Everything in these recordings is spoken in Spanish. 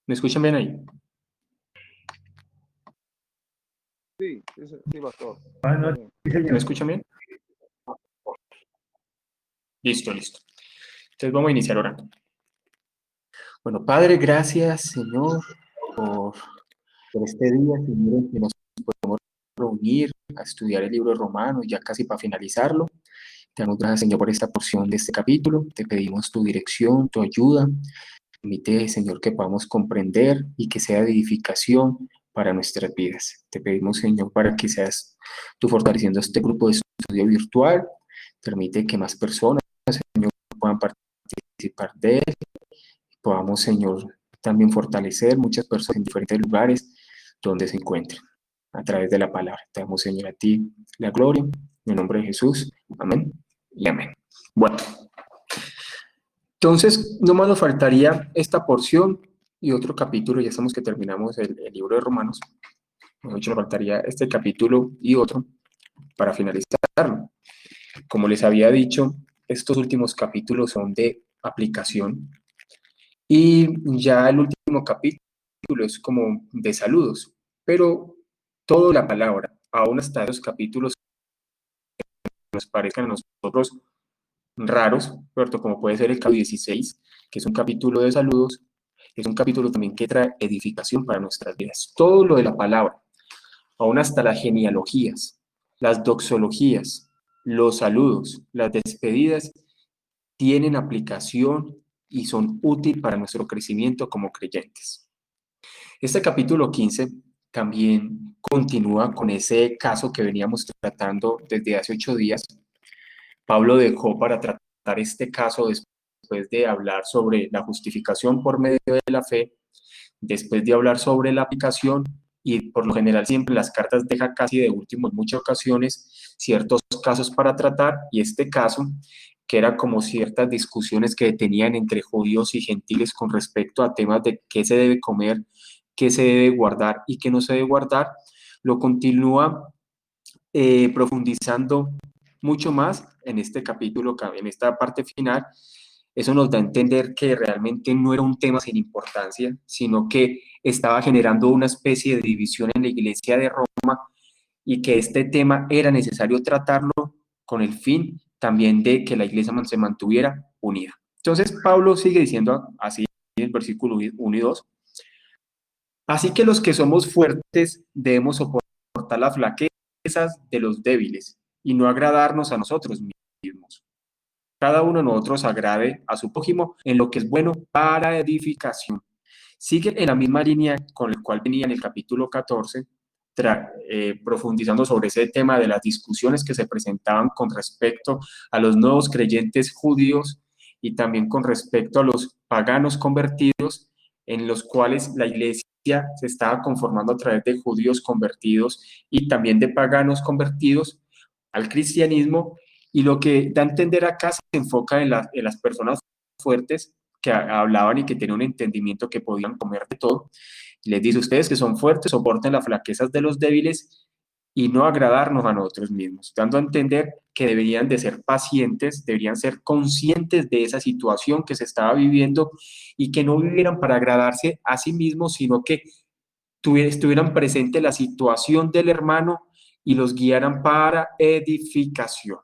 ¿Me escuchan bien ahí? Sí, sí, pastor. ¿Me escuchan bien? Listo, listo. Entonces vamos a iniciar orando. Bueno, Padre, gracias, Señor, por este día, Señor, en que nos podemos reunir a estudiar el libro de Romanos, ya casi para finalizarlo. Te damos gracias, Señor, por esta porción de este capítulo. Te pedimos tu dirección, tu ayuda. Permite, Señor, que podamos comprender y que sea de edificación para nuestras vidas. Te pedimos, Señor, para que seas tú fortaleciendo este grupo de estudio virtual. Permite que más personas, Señor, puedan participar de él. Podamos, Señor, también fortalecer muchas personas en diferentes lugares donde se encuentren a través de la palabra. Te damos, Señor, a ti la gloria. En el nombre de Jesús. Amén y amén. Bueno, entonces, no más nos faltaría esta porción y otro capítulo. Ya sabemos que terminamos el libro de Romanos. De hecho, nos faltaría este capítulo y otro para finalizarlo. Como les había dicho, estos últimos capítulos son de aplicación y ya el último capítulo es como de saludos, pero toda la palabra, aún hasta los capítulos que nos parezcan a nosotros raros, ¿cierto? Como puede ser el capítulo 16, que es un capítulo de saludos, es un capítulo también que trae edificación para nuestras vidas. Todo lo de la palabra, aún hasta las genealogías, las doxologías, los saludos, las despedidas, tienen aplicación y son útiles para nuestro crecimiento como creyentes. Este capítulo 15 también continúa con ese caso que veníamos tratando desde hace 8 días. Pablo dejó para tratar este caso después de hablar sobre la justificación por medio de la fe, después de hablar sobre la aplicación, y por lo general siempre las cartas deja casi de último en muchas ocasiones ciertos casos para tratar, y este caso, que era como ciertas discusiones que tenían entre judíos y gentiles con respecto a temas de qué se debe comer, qué se debe guardar y qué no se debe guardar, lo continúa profundizando mucho más en este capítulo, en esta parte final. Eso nos da a entender que realmente no era un tema sin importancia, sino que estaba generando una especie de división en la iglesia de Roma y que este tema era necesario tratarlo con el fin también de que la iglesia se mantuviera unida. Entonces Pablo sigue diciendo así en el versículo 1 y 2: así que los que somos fuertes debemos soportar las flaquezas de los débiles y no agradarnos a nosotros mismos. Cada uno de nosotros agrade a su prójimo en lo que es bueno para edificación. Sigue en la misma línea con el cual venía en el capítulo 14, profundizando sobre ese tema de las discusiones que se presentaban con respecto a los nuevos creyentes judíos y también con respecto a los paganos convertidos, en los cuales la iglesia se estaba conformando a través de judíos convertidos y también de paganos convertidos al cristianismo. Y lo que da a entender acá se enfoca en las personas fuertes que hablaban y que tenían un entendimiento que podían comer de todo. Les dice: ustedes que son fuertes, soporten las flaquezas de los débiles y no agradarnos a nosotros mismos, dando a entender que deberían de ser pacientes, deberían ser conscientes de esa situación que se estaba viviendo y que no vivieran para agradarse a sí mismos, sino que estuvieran presente la situación del hermano y los guiaran para edificación.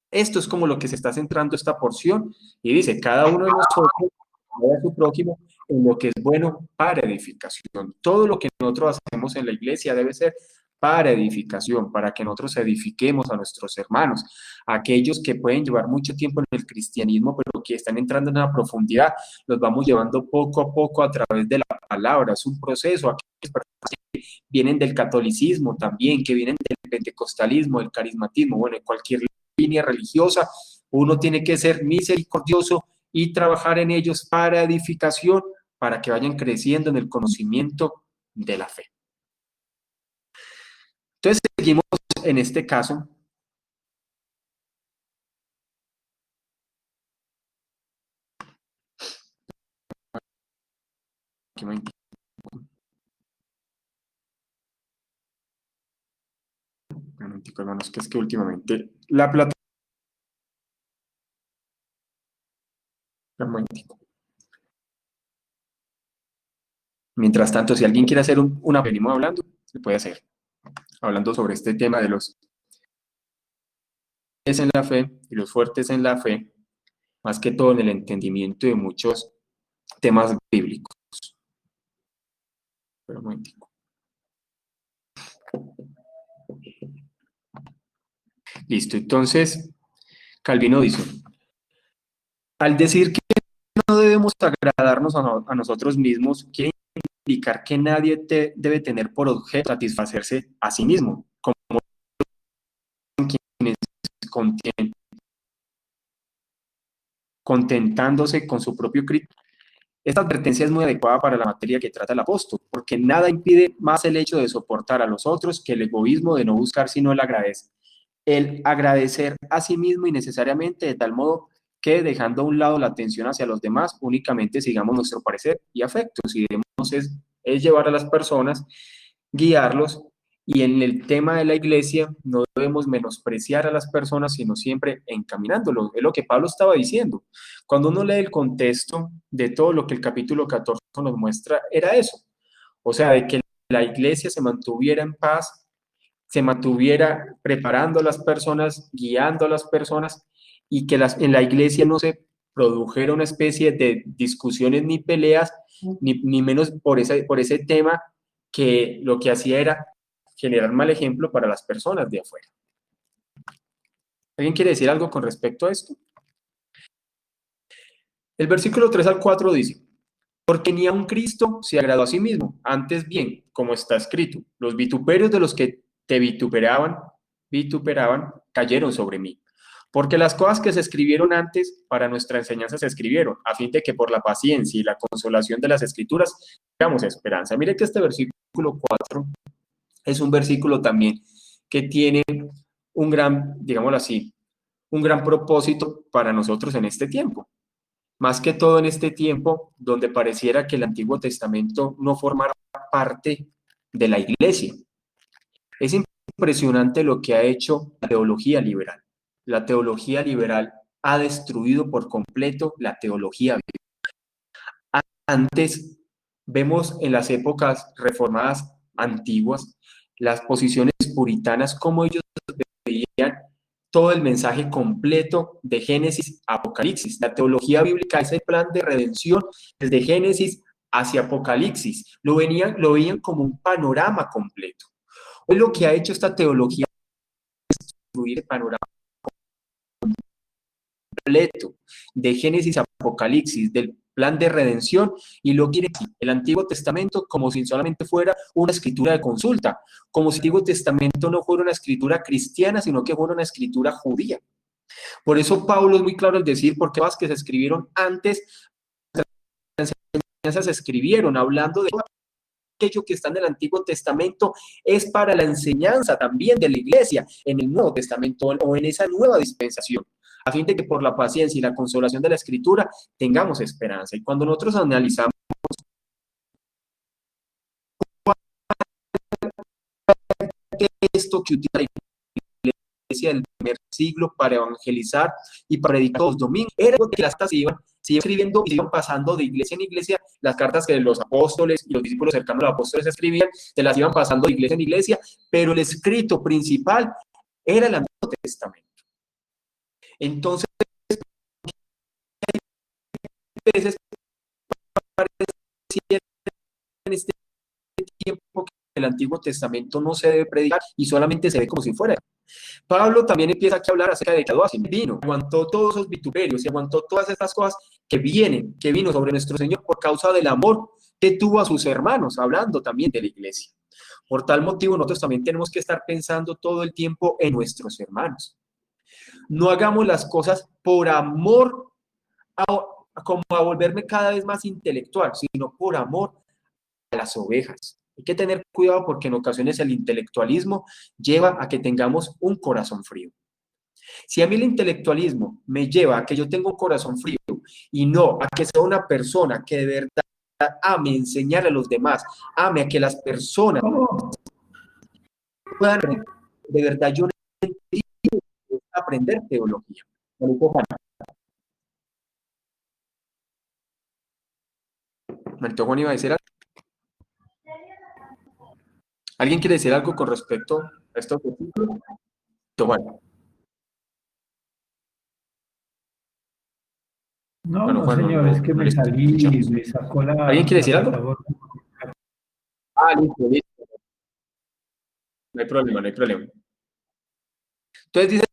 Esto es como lo que se está centrando esta porción, y dice: cada uno de nosotros ve a su prójimo en lo que es bueno para edificación. Todo lo que nosotros hacemos en la iglesia debe ser para edificación, para que nosotros edifiquemos a nuestros hermanos, aquellos que pueden llevar mucho tiempo en el cristianismo, pero que están entrando en una profundidad, los vamos llevando poco a poco a través de la palabra. Es un proceso. Aquellas personas que vienen del catolicismo también, que vienen del pentecostalismo, del carismatismo, bueno, en cualquier línea religiosa, uno tiene que ser misericordioso y trabajar en ellos para edificación, para que vayan creciendo en el conocimiento de la fe. Entonces seguimos en este caso. Hermanos, que es que últimamente la plataforma. Mientras tanto, si alguien quiere hacer una, venimos hablando, se puede hacer, hablando sobre este tema de los fuertes en la fe y los fuertes en la fe, más que todo en el entendimiento de muchos temas bíblicos. Pero un momentico. Listo, entonces, Calvino dice, al decir que no debemos agradarnos a nosotros mismos, quiere indicar que nadie debe tener por objeto satisfacerse a sí mismo, como quienes contentándose con su propio criterio. Esta advertencia es muy adecuada para la materia que trata el apóstol, porque nada impide más el hecho de soportar a los otros que el egoísmo de no buscar sino el agradecer a sí mismo innecesariamente, de tal modo que dejando a un lado la atención hacia los demás, únicamente sigamos nuestro parecer y afectos, y debemos es llevar a las personas, guiarlos, y en el tema de la iglesia no debemos menospreciar a las personas, sino siempre encaminándolos. Es lo que Pablo estaba diciendo. Cuando uno lee el contexto de todo lo que el capítulo 14 nos muestra, era eso. O sea, de que la iglesia se mantuviera en paz, se mantuviera preparando a las personas, guiando a las personas, y que en la iglesia no se produjera una especie de discusiones ni peleas, ni menos por ese tema, que lo que hacía era generar mal ejemplo para las personas de afuera. ¿Alguien quiere decir algo con respecto a esto? El versículo 3 al 4 dice, porque ni aun Cristo se agradó a sí mismo, antes bien, como está escrito, los vituperios de los que te vituperaban, cayeron sobre mí. Porque las cosas que se escribieron antes para nuestra enseñanza se escribieron, a fin de que por la paciencia y la consolación de las escrituras tengamos esperanza. Mire que este versículo 4 es un versículo también que tiene un gran, digámoslo así, un gran propósito para nosotros en este tiempo. Más que todo en este tiempo donde pareciera que el Antiguo Testamento no formara parte de la iglesia. Es impresionante lo que ha hecho la teología liberal. La teología liberal ha destruido por completo la teología bíblica. Antes vemos en las épocas reformadas antiguas las posiciones puritanas, como ellos veían todo el mensaje completo de Génesis a Apocalipsis. La teología bíblica es el plan de redención desde Génesis hacia Apocalipsis. Lo veían como un panorama completo. Hoy lo que ha hecho esta teología es destruir el panorama completo de Génesis a Apocalipsis, del plan de redención, y lo quiere el Antiguo Testamento como si solamente fuera una escritura de consulta, como si el Antiguo Testamento no fuera una escritura cristiana, sino que fuera una escritura judía. Por eso Pablo es muy claro al decir, porque las que se escribieron antes, las enseñanzas se escribieron hablando de aquello que está en el Antiguo Testamento, es para la enseñanza también de la iglesia en el Nuevo Testamento o en esa nueva dispensación, a fin de que por la paciencia y la consolación de la Escritura tengamos esperanza. Y cuando nosotros analizamos esto que utiliza la iglesia del primer siglo para evangelizar y para predicar los domingos, era que las cartas se iban escribiendo y se iban pasando de iglesia en iglesia, las cartas que los apóstoles y los discípulos cercanos a los apóstoles escribían, se las iban pasando de iglesia en iglesia, pero el escrito principal era el Antiguo Testamento. Entonces, a veces pareciera en este tiempo que el Antiguo Testamento no se debe predicar y solamente se ve como si fuera. Pablo también empieza aquí a hablar acerca de que así vino, aguantó todos esos vituperios y aguantó todas estas cosas que vino sobre nuestro Señor por causa del amor que tuvo a sus hermanos, hablando también de la iglesia. Por tal motivo, nosotros también tenemos que estar pensando todo el tiempo en nuestros hermanos. No hagamos las cosas por amor como a volverme cada vez más intelectual, sino por amor a las ovejas. Hay que tener cuidado porque en ocasiones el intelectualismo lleva a que tengamos un corazón frío. Si a mí el intelectualismo me lleva a que yo tenga un corazón frío y no a que sea una persona que de verdad ame enseñar a los demás, ame a que las personas puedan, de verdad yo necesito aprender teología. Juan iba a decir algo. ¿Alguien quiere decir algo con respecto a esto? Bueno, No, bueno, no, Juan, señor, es que no me le salí y escuchamos. me sacó ¿Alguien quiere la decir algo? plataforma. Listo, listo. No hay problema, no hay problema. Entonces dice,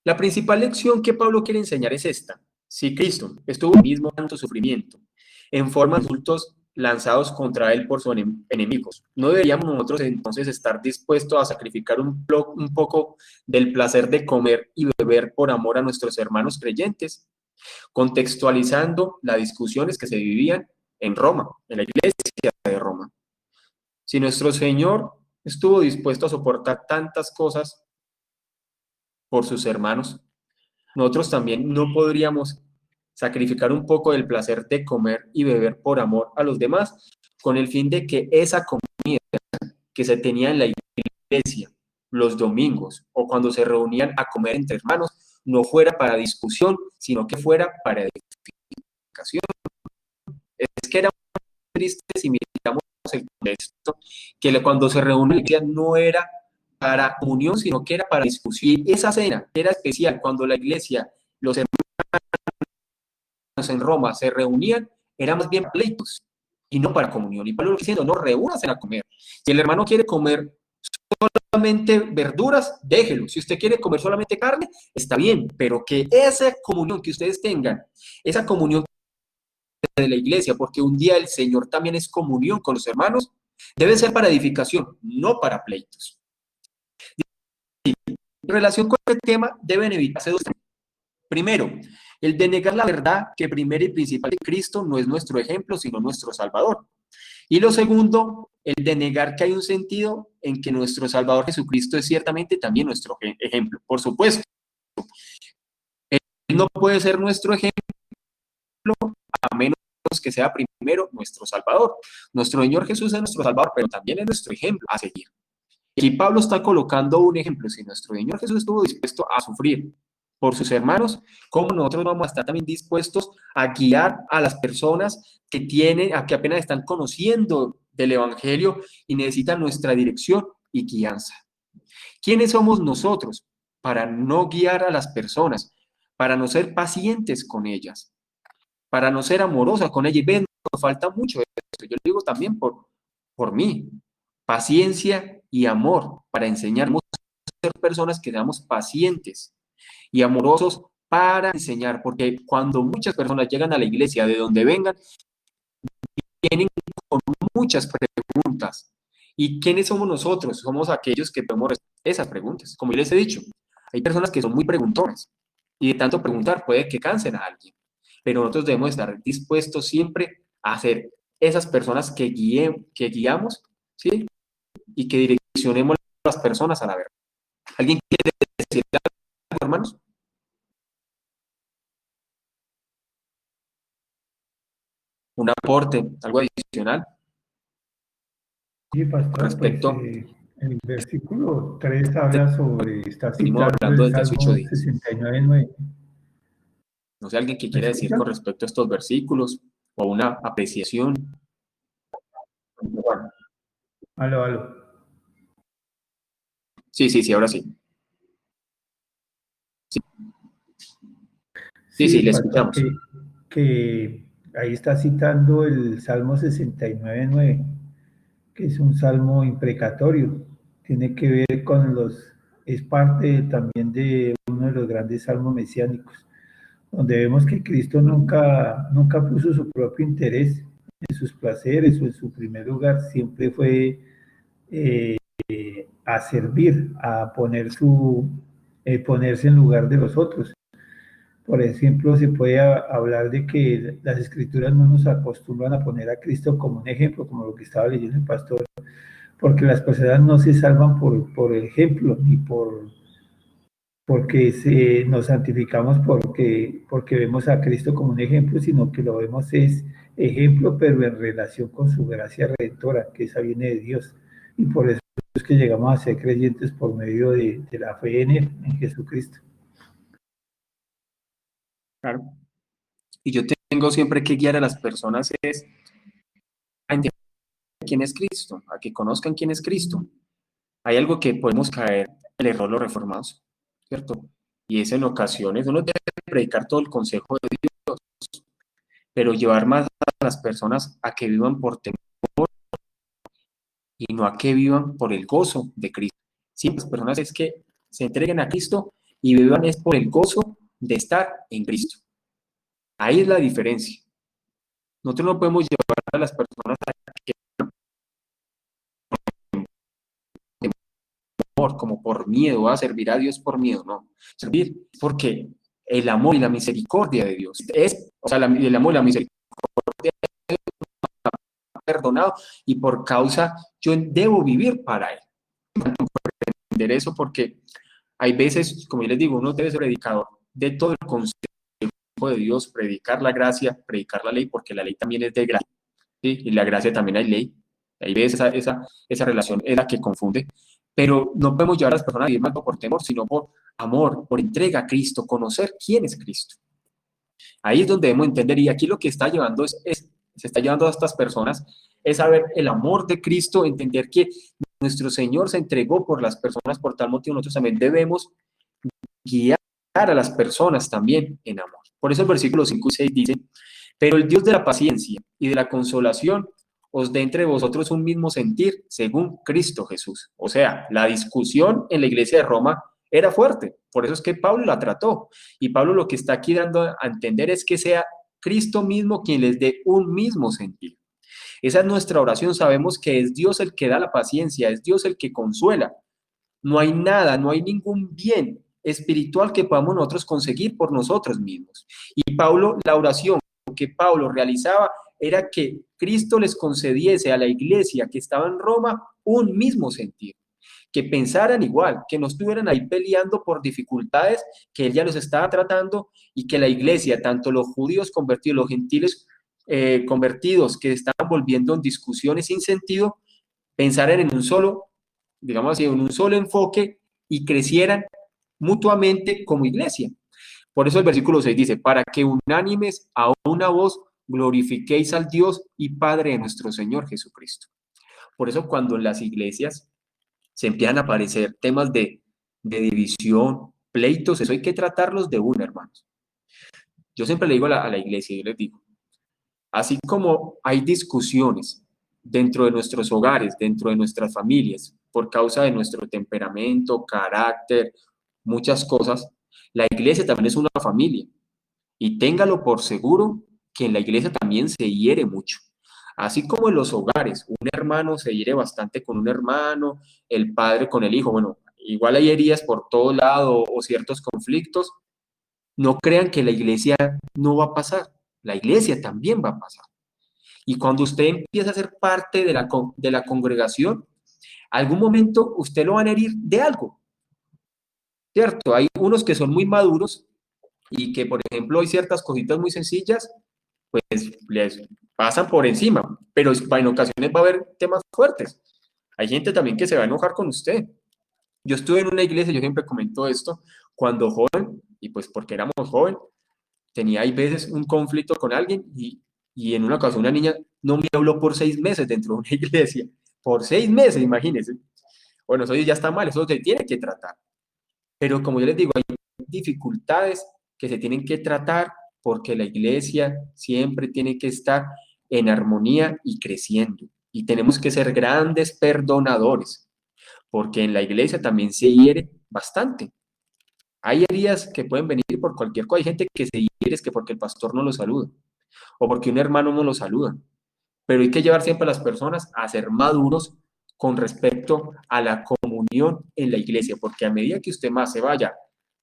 la principal lección que Pablo quiere enseñar es esta. Si Cristo estuvo en el mismo tanto sufrimiento, en forma de insultos lanzados contra él por sus enemigos, ¿no deberíamos nosotros entonces estar dispuestos a sacrificar un poco del placer de comer y beber por amor a nuestros hermanos creyentes? Contextualizando las discusiones que se vivían en Roma, en la iglesia de Roma. Si nuestro Señor estuvo dispuesto a soportar tantas cosas por sus hermanos, nosotros también no podríamos sacrificar un poco del placer de comer y beber por amor a los demás, con el fin de que esa comida que se tenía en la iglesia los domingos o cuando se reunían a comer entre hermanos no fuera para discusión, sino que fuera para edificación. Es que era triste si miramos el contexto, que cuando se reúne la iglesia no era para comunión, sino que era para discusión. Y esa cena era especial cuando la iglesia, los en Roma se reunían, eran más bien pleitos y no para comunión. Y Pablo diciendo, no, reúnanse a comer. Si el hermano quiere comer solamente verduras, déjelo. Si usted quiere comer solamente carne, está bien, pero que esa comunión que ustedes tengan, esa comunión de la iglesia, porque un día el Señor también es comunión con los hermanos, debe ser para edificación, no para pleitos. En relación con este tema, deben evitarse dos temas. Primero, el de negar la verdad que primero y principal de Cristo no es nuestro ejemplo, sino nuestro Salvador. Y lo segundo, el de negar que hay un sentido en que nuestro Salvador Jesucristo es ciertamente también nuestro ejemplo. Por supuesto, Él no puede ser nuestro ejemplo a menos que sea primero nuestro Salvador. Nuestro Señor Jesús es nuestro Salvador, pero también es nuestro ejemplo a seguir. Y Pablo está colocando un ejemplo. Si nuestro Señor Jesús estuvo dispuesto a sufrir por sus hermanos, ¿cómo nosotros vamos a estar también dispuestos a guiar a las personas que tienen, a que apenas están conociendo del Evangelio y necesitan nuestra dirección y guianza? ¿Quiénes somos nosotros para no guiar a las personas, para no ser pacientes con ellas, para no ser amorosas con ellas? Y ven, nos falta mucho de eso. Yo lo digo también por mí. Paciencia y amor para enseñarnos a ser personas que seamos pacientes y amorosos para enseñar, porque cuando muchas personas llegan a la iglesia de donde vengan, vienen con muchas preguntas. ¿Y quiénes somos nosotros? Somos aquellos que podemos responder esas preguntas. Como yo les he dicho, hay personas que son muy preguntonas y de tanto preguntar puede que cansen a alguien, pero nosotros debemos estar dispuestos siempre a ser esas personas que guiamos, ¿sí? Y que direccionemos a las personas a la verdad. ¿Alguien quiere decir algo, hermanos? Un aporte, algo adicional Sí, pastor, pues respecto. el versículo 3 habla sobre, está Venimos citando hablando el desde hace 8 Salmo días. 69:9. No sé, alguien que ¿Me quiera decir con escuchan? respecto a estos versículos o una apreciación. Aló, aló. Sí, sí, sí, ahora sí. Sí, sí, Sí, sí, le pastor, escuchamos. que ahí está citando el Salmo 69:9, que es un salmo imprecatorio. Tiene que ver con es parte también de uno de los grandes salmos mesiánicos, donde vemos que Cristo nunca puso su propio interés en sus placeres o en su primer lugar, siempre fue eh, a servir, a ponerse en lugar de los otros. Por ejemplo, se puede hablar de que las escrituras no nos acostumbran a poner a Cristo como un ejemplo, como lo que estaba leyendo el pastor, porque las personas no se salvan por el ejemplo, ni porque nos santificamos porque vemos a Cristo como un ejemplo, sino que lo vemos es ejemplo, pero en relación con su gracia redentora, que esa viene de Dios. Y por eso es que llegamos a ser creyentes por medio de la fe en Él, en Jesucristo. Claro. Y yo tengo tengo siempre que guiar a las personas es a entender quién es Cristo, a que conozcan quién es Cristo. Hay algo que podemos caer el error los reformados, ¿cierto? Y es en ocasiones, uno debe predicar todo el consejo de Dios, pero llevar más a las personas a que vivan por temor y no a que vivan por el gozo de Cristo. Siempre las personas es que se entreguen a Cristo y vivan es por el gozo de estar en Cristo. Ahí es la diferencia. Nosotros no podemos llevar a las personas a que como por miedo, a servir a Dios por miedo, no. Servir porque el amor y la misericordia de Dios es, o sea, el amor y la misericordia de Dios me ha perdonado y por causa yo debo vivir para Él. Entender eso porque hay veces, como yo les digo, uno debe ser predicador de todo el consejo de Dios, predicar la gracia, predicar la ley, porque la ley también es de gracia, ¿sí? Y la gracia también hay ley. Ahí ves esa relación es la que confunde. Pero no podemos llevar a las personas a vivir más por temor, sino por amor, por entrega a Cristo, conocer quién es Cristo. Ahí es donde debemos entender, y aquí lo que está llevando se está llevando a estas personas, es saber el amor de Cristo, entender que nuestro Señor se entregó por las personas, por tal motivo nosotros también debemos guiar a las personas también en amor. Por eso el versículo 5 y 6 dice, pero el Dios de la paciencia y de la consolación os dé entre vosotros un mismo sentir según Cristo Jesús. O sea, la discusión en la iglesia de Roma era fuerte, por eso es que Pablo la trató. Y Pablo lo que está aquí dando a entender es que sea Cristo mismo quien les dé un mismo sentir. Esa es nuestra oración, sabemos que es Dios el que da la paciencia, es Dios el que consuela. No hay nada, no hay ningún bien espiritual que podamos nosotros conseguir por nosotros mismos. Y Pablo, la oración que Pablo realizaba era que Cristo les concediese a la iglesia que estaba en Roma un mismo sentir, que pensaran igual, que no estuvieran ahí peleando por dificultades que él ya los estaba tratando y que la iglesia, tanto los judíos convertidos, los gentiles convertidos que estaban volviendo en discusiones sin sentido, pensaran en un solo, digamos así, en un solo enfoque y crecieran mutuamente como iglesia. Por eso el versículo 6 dice, para que unánimes a una voz glorifiquéis al Dios y Padre de nuestro Señor Jesucristo. Por eso cuando en las iglesias se empiezan a aparecer temas de división, pleitos, eso hay que tratarlos de una, hermanos. Yo siempre le digo a la iglesia, yo les digo, así como hay discusiones dentro de nuestros hogares, dentro de nuestras familias, por causa de nuestro temperamento, carácter, muchas cosas, la iglesia también es una familia. Y téngalo por seguro que en la iglesia también se hiere mucho. Así como en los hogares, un hermano se hiere bastante con un hermano, el padre con el hijo. Bueno, igual hay heridas por todo lado o ciertos conflictos. No crean que la iglesia no va a pasar. La iglesia también va a pasar. Y cuando usted empieza a ser parte de la congregación, algún momento usted lo van a herir de algo, ¿cierto? Hay unos que son muy maduros y que, por ejemplo, hay ciertas cositas muy sencillas, pues les pasan por encima, pero en ocasiones va a haber temas fuertes. Hay gente también que se va a enojar con usted. Yo estuve en una iglesia, yo siempre comento esto, cuando joven, y pues porque éramos joven, tenía ahí veces un conflicto con alguien y en una ocasión una niña no me habló por 6 meses dentro de una iglesia. Por 6 meses, imagínense. Bueno, eso ya está mal, eso se tiene que tratar. Pero como yo les digo, hay dificultades que se tienen que tratar porque la iglesia siempre tiene que estar en armonía y creciendo. Y tenemos que ser grandes perdonadores, porque en la iglesia también se hiere bastante. Hay heridas que pueden venir por cualquier cosa. Hay gente que se hiere es que porque el pastor no lo saluda o porque un hermano no lo saluda. Pero hay que llevar siempre a las personas a ser maduros con respecto a la comunión en la iglesia, porque a medida que usted más se vaya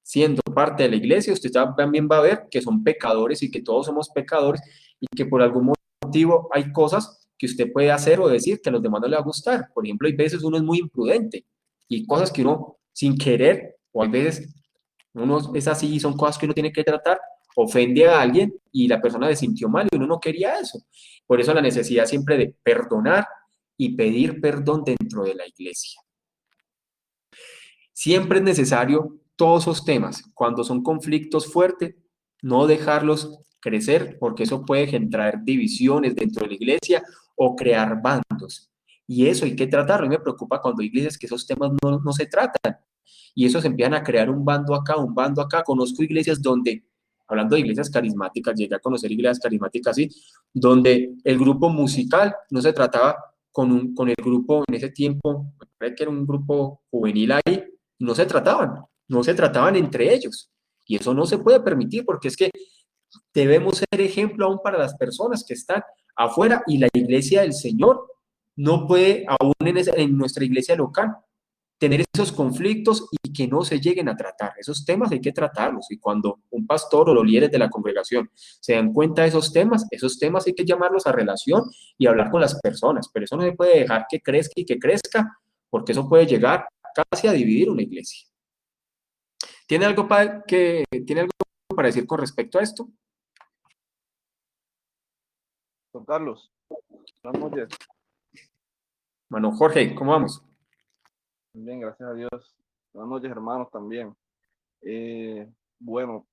siendo parte de la iglesia, usted también va a ver que son pecadores y que todos somos pecadores y que por algún motivo hay cosas que usted puede hacer o decir que a los demás no le va a gustar. Por ejemplo, hay veces uno es muy imprudente y cosas que uno sin querer, o hay veces uno es así y son cosas que uno tiene que tratar, ofende a alguien y la persona se sintió mal y uno no quería eso. Por eso la necesidad siempre de perdonar y pedir perdón dentro de la iglesia. Siempre es necesario todos esos temas, cuando son conflictos fuertes, no dejarlos crecer, porque eso puede generar divisiones dentro de la iglesia o crear bandos. Y eso hay que tratarlo. A mí me preocupa cuando hay iglesias que esos temas no se tratan. Y eso se empiezan a crear un bando acá, un bando acá. Conozco iglesias donde, hablando de iglesias carismáticas, llegué a conocer iglesias carismáticas así, donde el grupo musical no se trataba con el grupo en ese tiempo, me parece que era un grupo juvenil ahí, no se trataban entre ellos. Y eso no se puede permitir porque es que debemos ser ejemplo aún para las personas que están afuera y la iglesia del Señor no puede, aún en nuestra iglesia local, tener esos conflictos y que no se lleguen a tratar. Esos temas hay que tratarlos y cuando un pastor o los líderes de la congregación se dan cuenta de esos temas hay que llamarlos a relación y hablar con las personas, pero eso no se puede dejar que crezca y que crezca porque eso puede llegar casi a dividir una iglesia. ¿Tiene algo para decir con respecto a esto? Don Carlos, buenas noches. Mano Jorge, ¿cómo vamos? Bien, gracias a Dios. Buenas noches, hermanos, también. Bueno,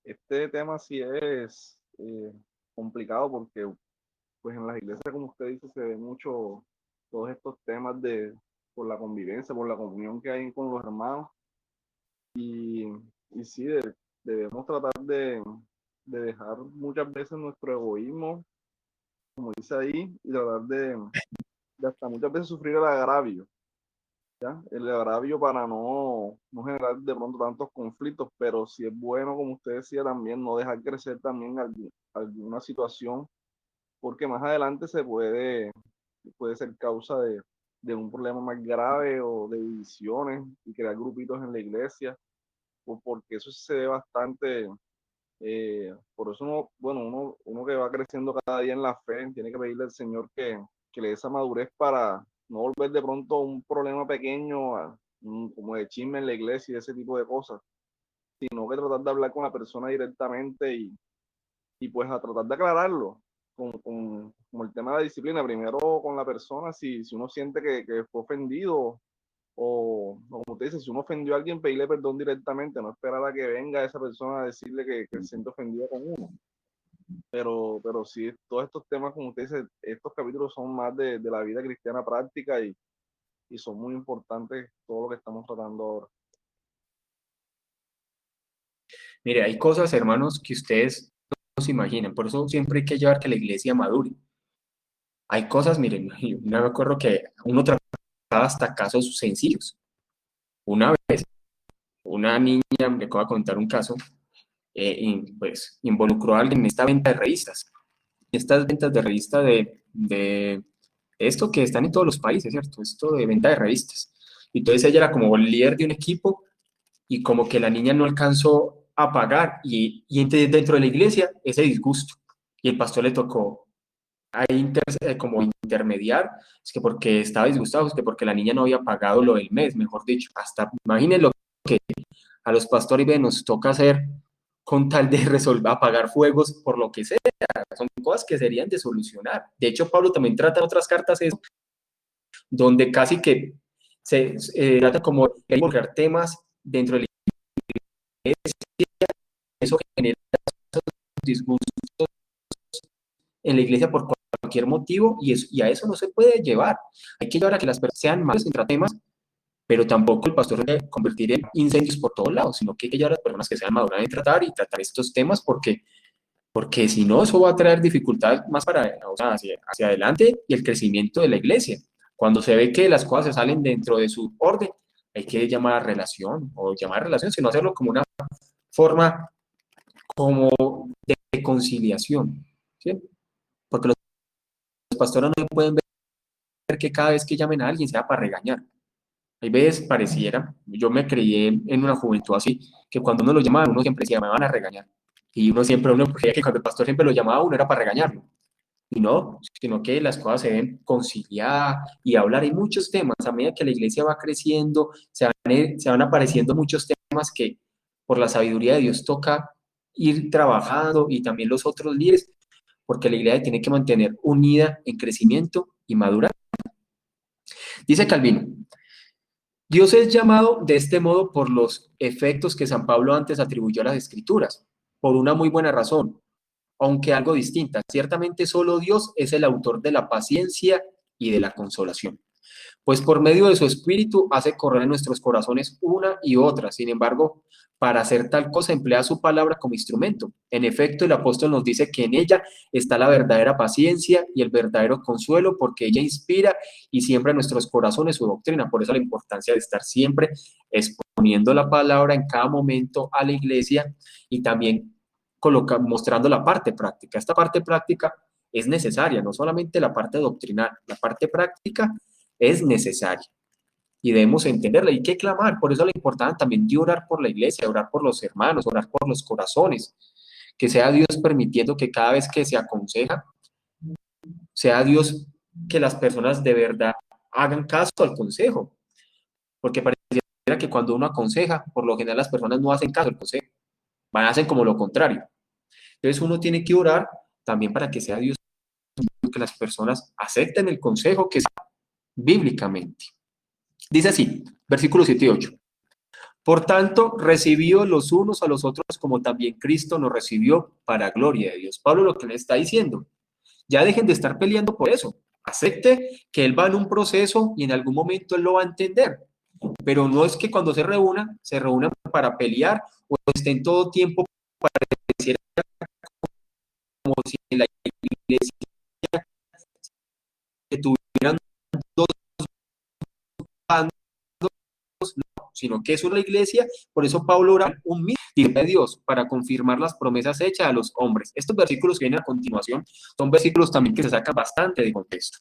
este tema sí es complicado porque pues en las iglesias, como usted dice, se ve mucho todos estos temas por la convivencia, por la comunión que hay con los hermanos. Y sí, debemos tratar de dejar muchas veces nuestro egoísmo, como dice ahí, y tratar de hasta muchas veces sufrir el agravio, ¿ya? El agravio para no generar de pronto tantos conflictos, pero sí es bueno, como usted decía también, no dejar crecer también alguna situación, porque más adelante puede ser causa de un problema más grave o de divisiones y crear grupitos en la iglesia, porque eso se ve bastante. Por eso uno que va creciendo cada día en la fe, tiene que pedirle al Señor que le dé esa madurez para no volver de pronto un problema pequeño, como de chisme en la iglesia y ese tipo de cosas, sino que tratar de hablar con la persona directamente y pues a tratar de aclararlo, como el tema de la disciplina, primero con la persona, si uno siente que fue ofendido o como usted dice, si uno ofendió a alguien, pedirle perdón directamente, no esperar a que venga esa persona a decirle que se siente ofendido con uno. Pero sí, todos estos temas, como usted dice, estos capítulos son más de la vida cristiana práctica y son muy importantes todo lo que estamos tratando ahora. Mire, hay cosas, hermanos, que ustedes no se imaginan, por eso siempre hay que llevar que la iglesia madure. Hay cosas, miren, yo me acuerdo que uno trataba hasta casos sencillos. Una vez, una niña, me acaba de contar un caso, pues involucró a alguien en esta venta de revistas. Estas ventas de revistas de esto que están en todos los países, ¿cierto? Esto de venta de revistas. Entonces ella era como el líder de un equipo y como que la niña no alcanzó a pagar y dentro de la iglesia ese disgusto. Y el pastor le tocó ahí como intermediar, es que porque estaba disgustado, es que porque la niña no había pagado lo del mes, mejor dicho. Hasta imagínense lo que a los pastores nos toca hacer con tal de resolver, apagar fuegos por lo que sea. Son cosas que serían de solucionar. De hecho, Pablo también trata en otras cartas eso, donde casi que se trata como de involucrar temas dentro de la iglesia, eso genera esos disgustos en la iglesia por cualquier motivo y a eso no se puede llevar. Hay que llevar a que las personas sean más entre temas, pero tampoco el pastor debe convertir en incendios por todos lados, sino que hay que llevar a las personas que sean maduras en tratar y tratar estos temas porque si no, eso va a traer dificultades más hacia adelante y el crecimiento de la iglesia. Cuando se ve que las cosas se salen dentro de su orden, hay que llamar a relación, o llamar a relación, sino hacerlo como una forma como de conciliación, ¿sí? Porque los pastores no pueden ver que cada vez que llamen a alguien sea para regañar. Hay veces pareciera, yo me crié en una juventud así, que cuando uno lo llamaba, uno siempre decía, me van a regañar. Y uno creía que cuando el pastor siempre lo llamaba, uno era para regañarlo. Y no, sino que las cosas se deben conciliar y hablar. Hay muchos temas, a medida que la iglesia va creciendo, se van apareciendo muchos temas que por la sabiduría de Dios toca ir trabajando y también los otros líderes, porque la iglesia tiene que mantener unida en crecimiento y madurar. Dice Calvino, Dios es llamado de este modo por los efectos que San Pablo antes atribuyó a las Escrituras, por una muy buena razón, aunque algo distinta. Ciertamente solo Dios es el autor de la paciencia y de la consolación, pues por medio de su Espíritu hace correr en nuestros corazones una y otra. Sin embargo, para hacer tal cosa emplea su palabra como instrumento. En efecto, el apóstol nos dice que en ella está la verdadera paciencia y el verdadero consuelo, porque ella inspira y siembra en nuestros corazones su doctrina. Por eso la importancia de estar siempre exponiendo la palabra en cada momento a la iglesia y también mostrando la parte práctica. Esta parte práctica es necesaria, no solamente la parte doctrinal, la parte práctica es necesaria y debemos entenderla. Hay que clamar, por eso la importancia también de orar por la iglesia, orar por los hermanos, orar por los corazones, que sea Dios permitiendo que cada vez que se aconseja, sea Dios que las personas de verdad hagan caso al consejo, porque pareciera que cuando uno aconseja, por lo general las personas no hacen caso al consejo, hacen como lo contrario. Entonces uno tiene que orar también para que sea Dios que las personas acepten el consejo que sea bíblicamente. Dice así, versículos 7 y 8. Por tanto, recibió los unos a los otros como también Cristo nos recibió para gloria de Dios. Pablo lo que le está diciendo, ya dejen de estar peleando por eso. Acepte que él va en un proceso y en algún momento él lo va a entender. Pero no es que cuando se reúnan para pelear o estén todo tiempo pareciera como si en la iglesia que tuvieran dos bandos, no, sino que eso es la iglesia. Por eso Pablo ora un mismo de Dios para confirmar las promesas hechas a los hombres. Estos versículos que vienen a continuación son versículos también que se sacan bastante de contexto,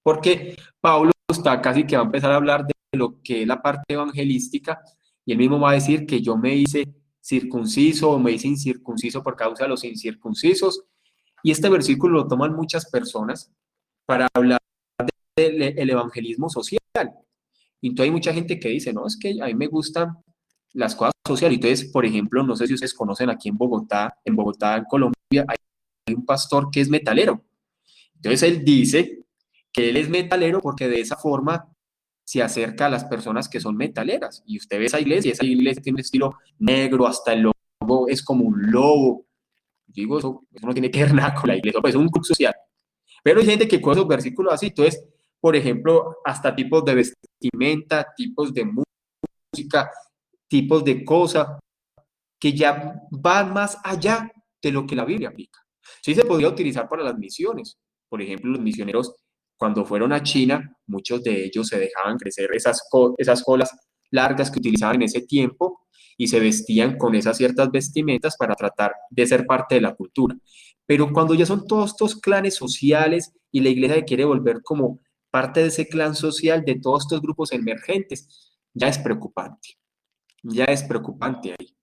porque Pablo está casi que va a empezar a hablar de lo que es la parte evangelística y él mismo va a decir que yo me hice circunciso o me hice incircunciso por causa de los incircuncisos, y este versículo lo toman muchas personas para hablar del evangelismo social. Y entonces hay mucha gente que dice, no, es que a mí me gustan las cosas sociales. Entonces, por ejemplo, no sé si ustedes conocen aquí en Bogotá, en Colombia, hay un pastor que es metalero. Entonces él dice que él es metalero porque de esa forma se acerca a las personas que son metaleras. Y usted ve esa iglesia, y esa iglesia tiene un estilo negro, hasta el logo es como un lobo. Digo, eso no tiene que ver nada con la iglesia, pues es un club social. Pero hay gente que coge esos versículos así. Entonces, por ejemplo, hasta tipos de vestimenta, tipos de música, tipos de cosas que ya van más allá de lo que la Biblia aplica. Sí se podría utilizar para las misiones. Por ejemplo, los misioneros, cuando fueron a China, muchos de ellos se dejaban crecer esas colas largas que utilizaban en ese tiempo y se vestían con esas ciertas vestimentas para tratar de ser parte de la cultura. Pero cuando ya son todos estos clanes sociales y la iglesia quiere volver como parte de ese clan social de todos estos grupos emergentes, ya es preocupante. Ya es preocupante ahí.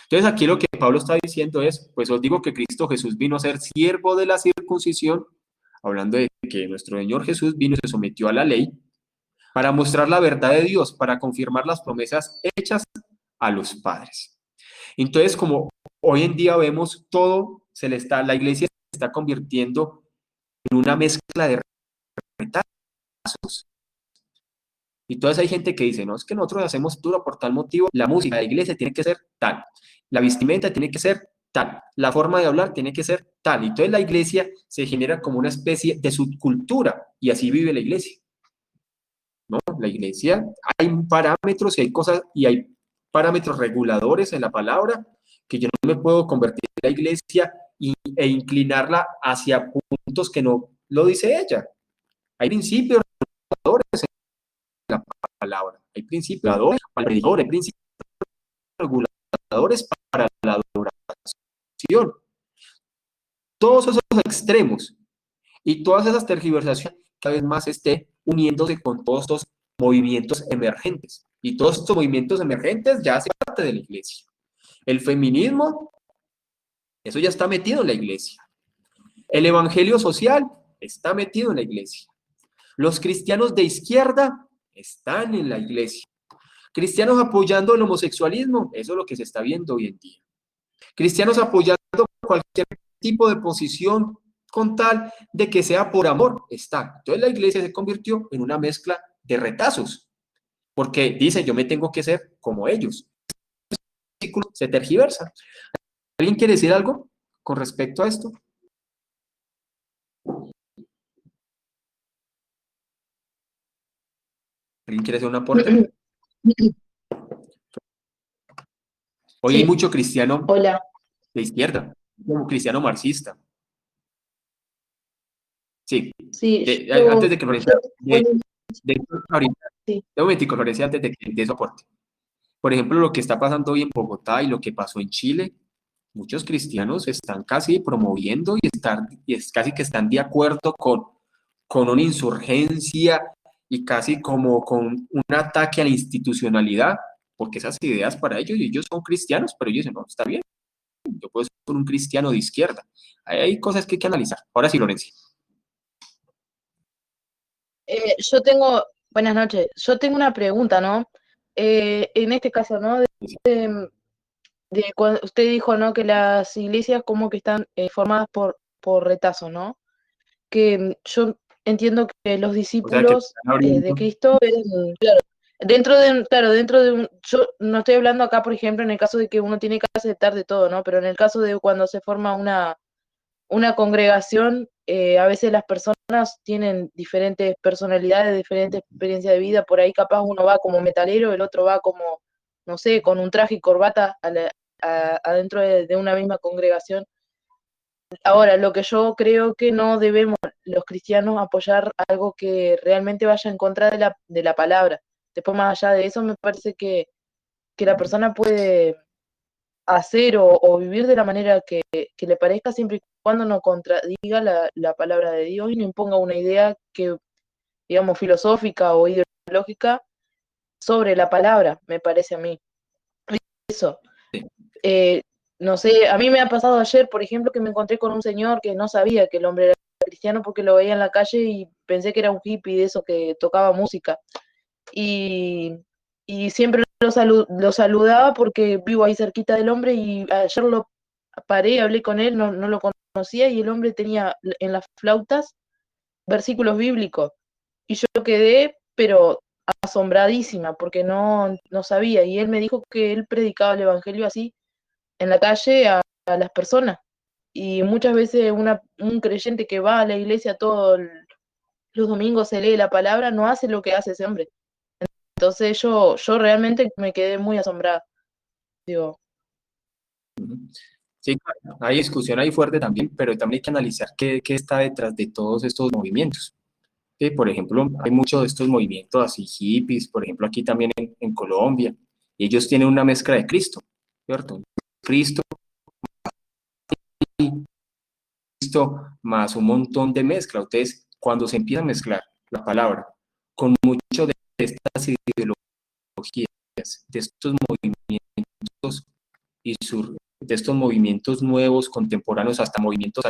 Entonces aquí lo que Pablo está diciendo es, pues os digo que Cristo Jesús vino a ser siervo de la circuncisión, hablando de que nuestro Señor Jesús vino y se sometió a la ley para mostrar la verdad de Dios, para confirmar las promesas hechas a los padres. Entonces, como hoy en día vemos todo, la iglesia se está convirtiendo en una mezcla de retazos. Y entonces hay gente que dice, no, es que nosotros hacemos duro por tal motivo, la música de la iglesia tiene que ser tal, la vestimenta tiene que ser tal, la forma de hablar tiene que ser tal. Y entonces la iglesia se genera como una especie de subcultura y así vive la iglesia. ¿No? La iglesia, hay parámetros y hay cosas y hay parámetros reguladores en la palabra que yo no me puedo convertir en la iglesia e inclinarla hacia puntos que no lo dice ella. Hay principios reguladores en la palabra, hay principios reguladores, hay principios reguladores para la adoración. Todos esos extremos y todas esas tergiversaciones cada vez más esté uniéndose con todos estos movimientos emergentes. Y todos estos movimientos emergentes ya hacen parte de la iglesia. El feminismo, eso ya está metido en la iglesia. El evangelio social está metido en la iglesia. Los cristianos de izquierda están en la iglesia. Cristianos apoyando el homosexualismo, eso es lo que se está viendo hoy en día. Cristianos apoyando cualquier tipo de posición con tal de que sea por amor, está. Entonces la iglesia se convirtió en una mezcla de retazos, porque dice, yo me tengo que ser como ellos. Se tergiversa. ¿Alguien quiere decir algo? con respecto a esto? ¿Alguien quiere hacer un aporte? Hoy hay Sí, mucho cristiano hola. de izquierda, como cristiano marxista. Sí, Sí, antes de que Florencia, bueno, ahorita, sí. un momentico, Florencia, antes de que dé su aporte. Por ejemplo, lo que está pasando hoy en Bogotá y lo que pasó en Chile, muchos cristianos están casi promoviendo y es casi que están de acuerdo con una insurgencia y casi como con un ataque a la institucionalidad, porque esas ideas para ellos, y ellos son cristianos, pero ellos dicen, no, está bien, yo puedo ser un cristiano de izquierda. Hay cosas que hay que analizar. Ahora sí, Lorencia. Yo tengo, buenas noches, yo tengo una pregunta, ¿no? En este caso, ¿no? De cuando usted dijo, ¿no? Que las iglesias como que están formadas por retazos, ¿no? Que yo entiendo que los O sea, que discípulos están de abriendo. Cristo eran, claro, dentro de un, yo no estoy hablando acá, por ejemplo, en el caso de que uno tiene que aceptar de todo, ¿no? Pero en el caso de cuando se forma una congregación, a veces las personas tienen diferentes personalidades, diferentes experiencias de vida, por ahí capaz uno va como metalero, el otro va como, no sé, con un traje y corbata adentro de una misma congregación. Ahora, lo que yo creo que no debemos los cristianos apoyar algo que realmente vaya en contra de la palabra. Después, más allá de eso, me parece que la persona puede hacer o vivir de la manera que le parezca siempre y cuando no contradiga la palabra de Dios y no imponga una idea que, digamos, filosófica o ideológica sobre la palabra, me parece a mí. Eso. Eh, no sé, a mí me ha pasado ayer, por ejemplo, que me encontré con un señor que no sabía que el hombre era cristiano porque lo veía en la calle y pensé que era un hippie de eso que tocaba música. Y, y siempre lo saludaba porque vivo ahí cerquita del hombre y ayer lo paré, hablé con él, no lo conocía y el hombre tenía en las flautas versículos bíblicos. Y yo quedé, pero asombradísima porque no sabía. Y él me dijo que él predicaba el evangelio así en la calle a las personas. Y muchas veces un creyente que va a la iglesia todos los domingos se lee la palabra, no hace lo que hace ese hombre. Entonces yo realmente me quedé muy asombrada. Digo, Sí, claro, hay discusión ahí fuerte también, pero también hay que analizar qué está detrás de todos estos movimientos. Sí, por ejemplo, hay muchos de estos movimientos así hippies, por ejemplo, aquí también en Colombia, y ellos tienen una mezcla de Cristo, ¿cierto? Cristo, Cristo más un montón de mezcla. Ustedes, cuando se empieza a mezclar la palabra con mucho de estas ideologías, de estos movimientos de estos movimientos nuevos, contemporáneos, hasta movimientos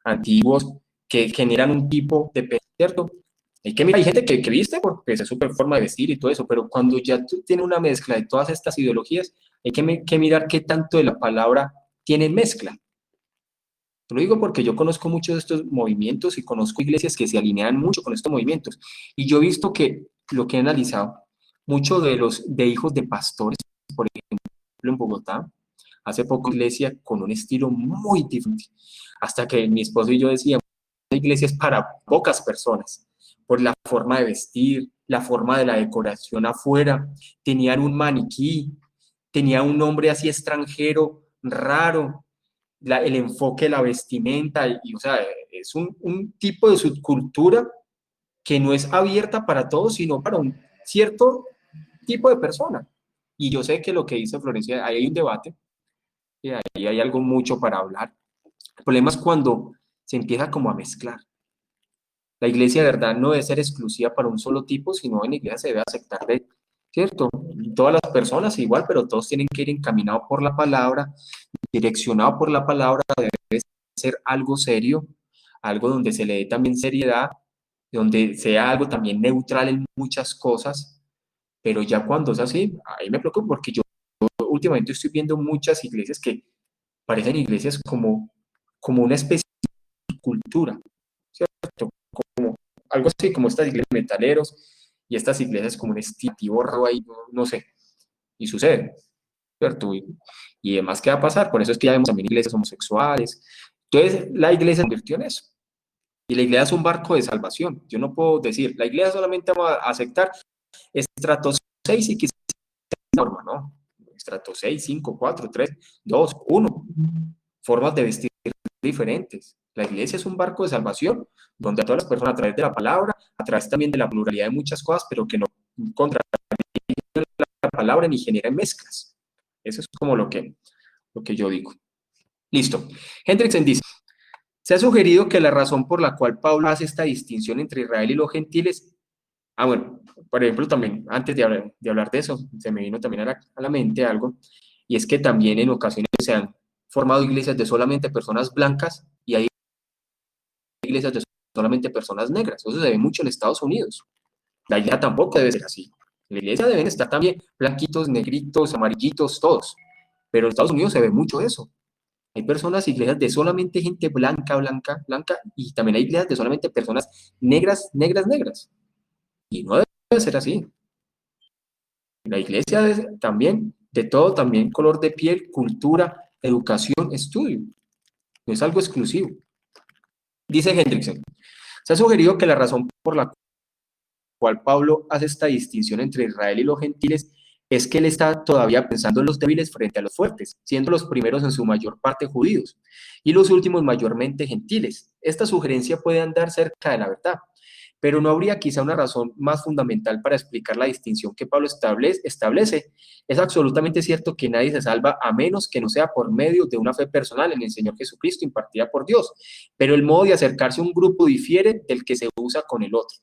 antiguos, que generan un tipo de, ¿cierto? Hay gente que viste porque es su forma de vestir y todo eso, pero cuando ya tú tienes una mezcla de todas estas ideologías, hay que mirar qué tanto de la palabra tiene mezcla. Lo digo porque yo conozco muchos de estos movimientos y conozco iglesias que se alinean mucho con estos movimientos. Y yo he visto que lo que he analizado, muchos de hijos de pastores, por ejemplo, en Bogotá, hace poco iglesia con un estilo muy diferente. Hasta que mi esposo y yo decíamos, la iglesia es para pocas personas, por la forma de vestir, la forma de la decoración afuera. Tenían un maniquí, tenía un nombre así extranjero, raro, el enfoque de la vestimenta, o sea, es un tipo de subcultura que no es abierta para todos, sino para un cierto tipo de persona. Y yo sé que lo que dice Florencia, ahí hay un debate, y ahí hay algo mucho para hablar. El problema es cuando se empieza como a mezclar. La iglesia de verdad no debe ser exclusiva para un solo tipo, sino en la iglesia se debe aceptar de, ¿cierto? Todas las personas igual, pero todos tienen que ir encaminados por la palabra, direccionado por la palabra, debe ser algo serio, algo donde se le dé también seriedad, donde sea algo también neutral en muchas cosas, pero ya cuando es así, ahí me preocupo porque yo últimamente estoy viendo muchas iglesias que parecen iglesias como una especie de cultura, ¿cierto? Como, algo así como estas iglesias metaleros y estas iglesias como un estilo raro ahí, no sé, y sucede. ¿cierto? Y además, ¿qué va a pasar? Por eso es que ya vemos también iglesias homosexuales. Entonces, la iglesia se convirtió en eso. Y la iglesia es un barco de salvación. Yo no puedo decir, la iglesia solamente va a aceptar estrato 6 y quizás norma, ¿no? Estrato 6, 5, 4, 3, 2, 1. Formas de vestir diferentes. La iglesia es un barco de salvación, donde a todas las personas, a través de la palabra, a través también de la pluralidad de muchas cosas, pero que no contradigan la palabra ni generan mezclas. Eso es como lo que yo digo. Listo. Hendrickson dice, se ha sugerido que la razón por la cual Pablo hace esta distinción entre Israel y los gentiles, bueno, por ejemplo, también, antes de hablar de eso, se me vino también a la mente algo, y es que también en ocasiones se han formado iglesias de solamente personas blancas y hay iglesias de solamente personas negras. Eso se ve mucho en Estados Unidos. La iglesia tampoco debe ser así. En la iglesia deben estar también blanquitos, negritos, amarillitos, todos. Pero en Estados Unidos se ve mucho eso. Hay personas, iglesias de solamente gente blanca, blanca, blanca, y también hay iglesias de solamente personas negras, negras, negras. Y no debe ser así. La iglesia es también, de todo, también color de piel, cultura, educación, estudio. No es algo exclusivo. Dice Hendrickson, se ha sugerido que la razón por la cual Pablo hace esta distinción entre Israel y los gentiles es que él está todavía pensando en los débiles frente a los fuertes, siendo los primeros en su mayor parte judíos y los últimos mayormente gentiles. Esta sugerencia puede andar cerca de la verdad, pero no habría quizá una razón más fundamental para explicar la distinción que Pablo establece. Es absolutamente cierto que nadie se salva a menos que no sea por medio de una fe personal en el Señor Jesucristo impartida por Dios, pero el modo de acercarse a un grupo difiere del que se usa con el otro.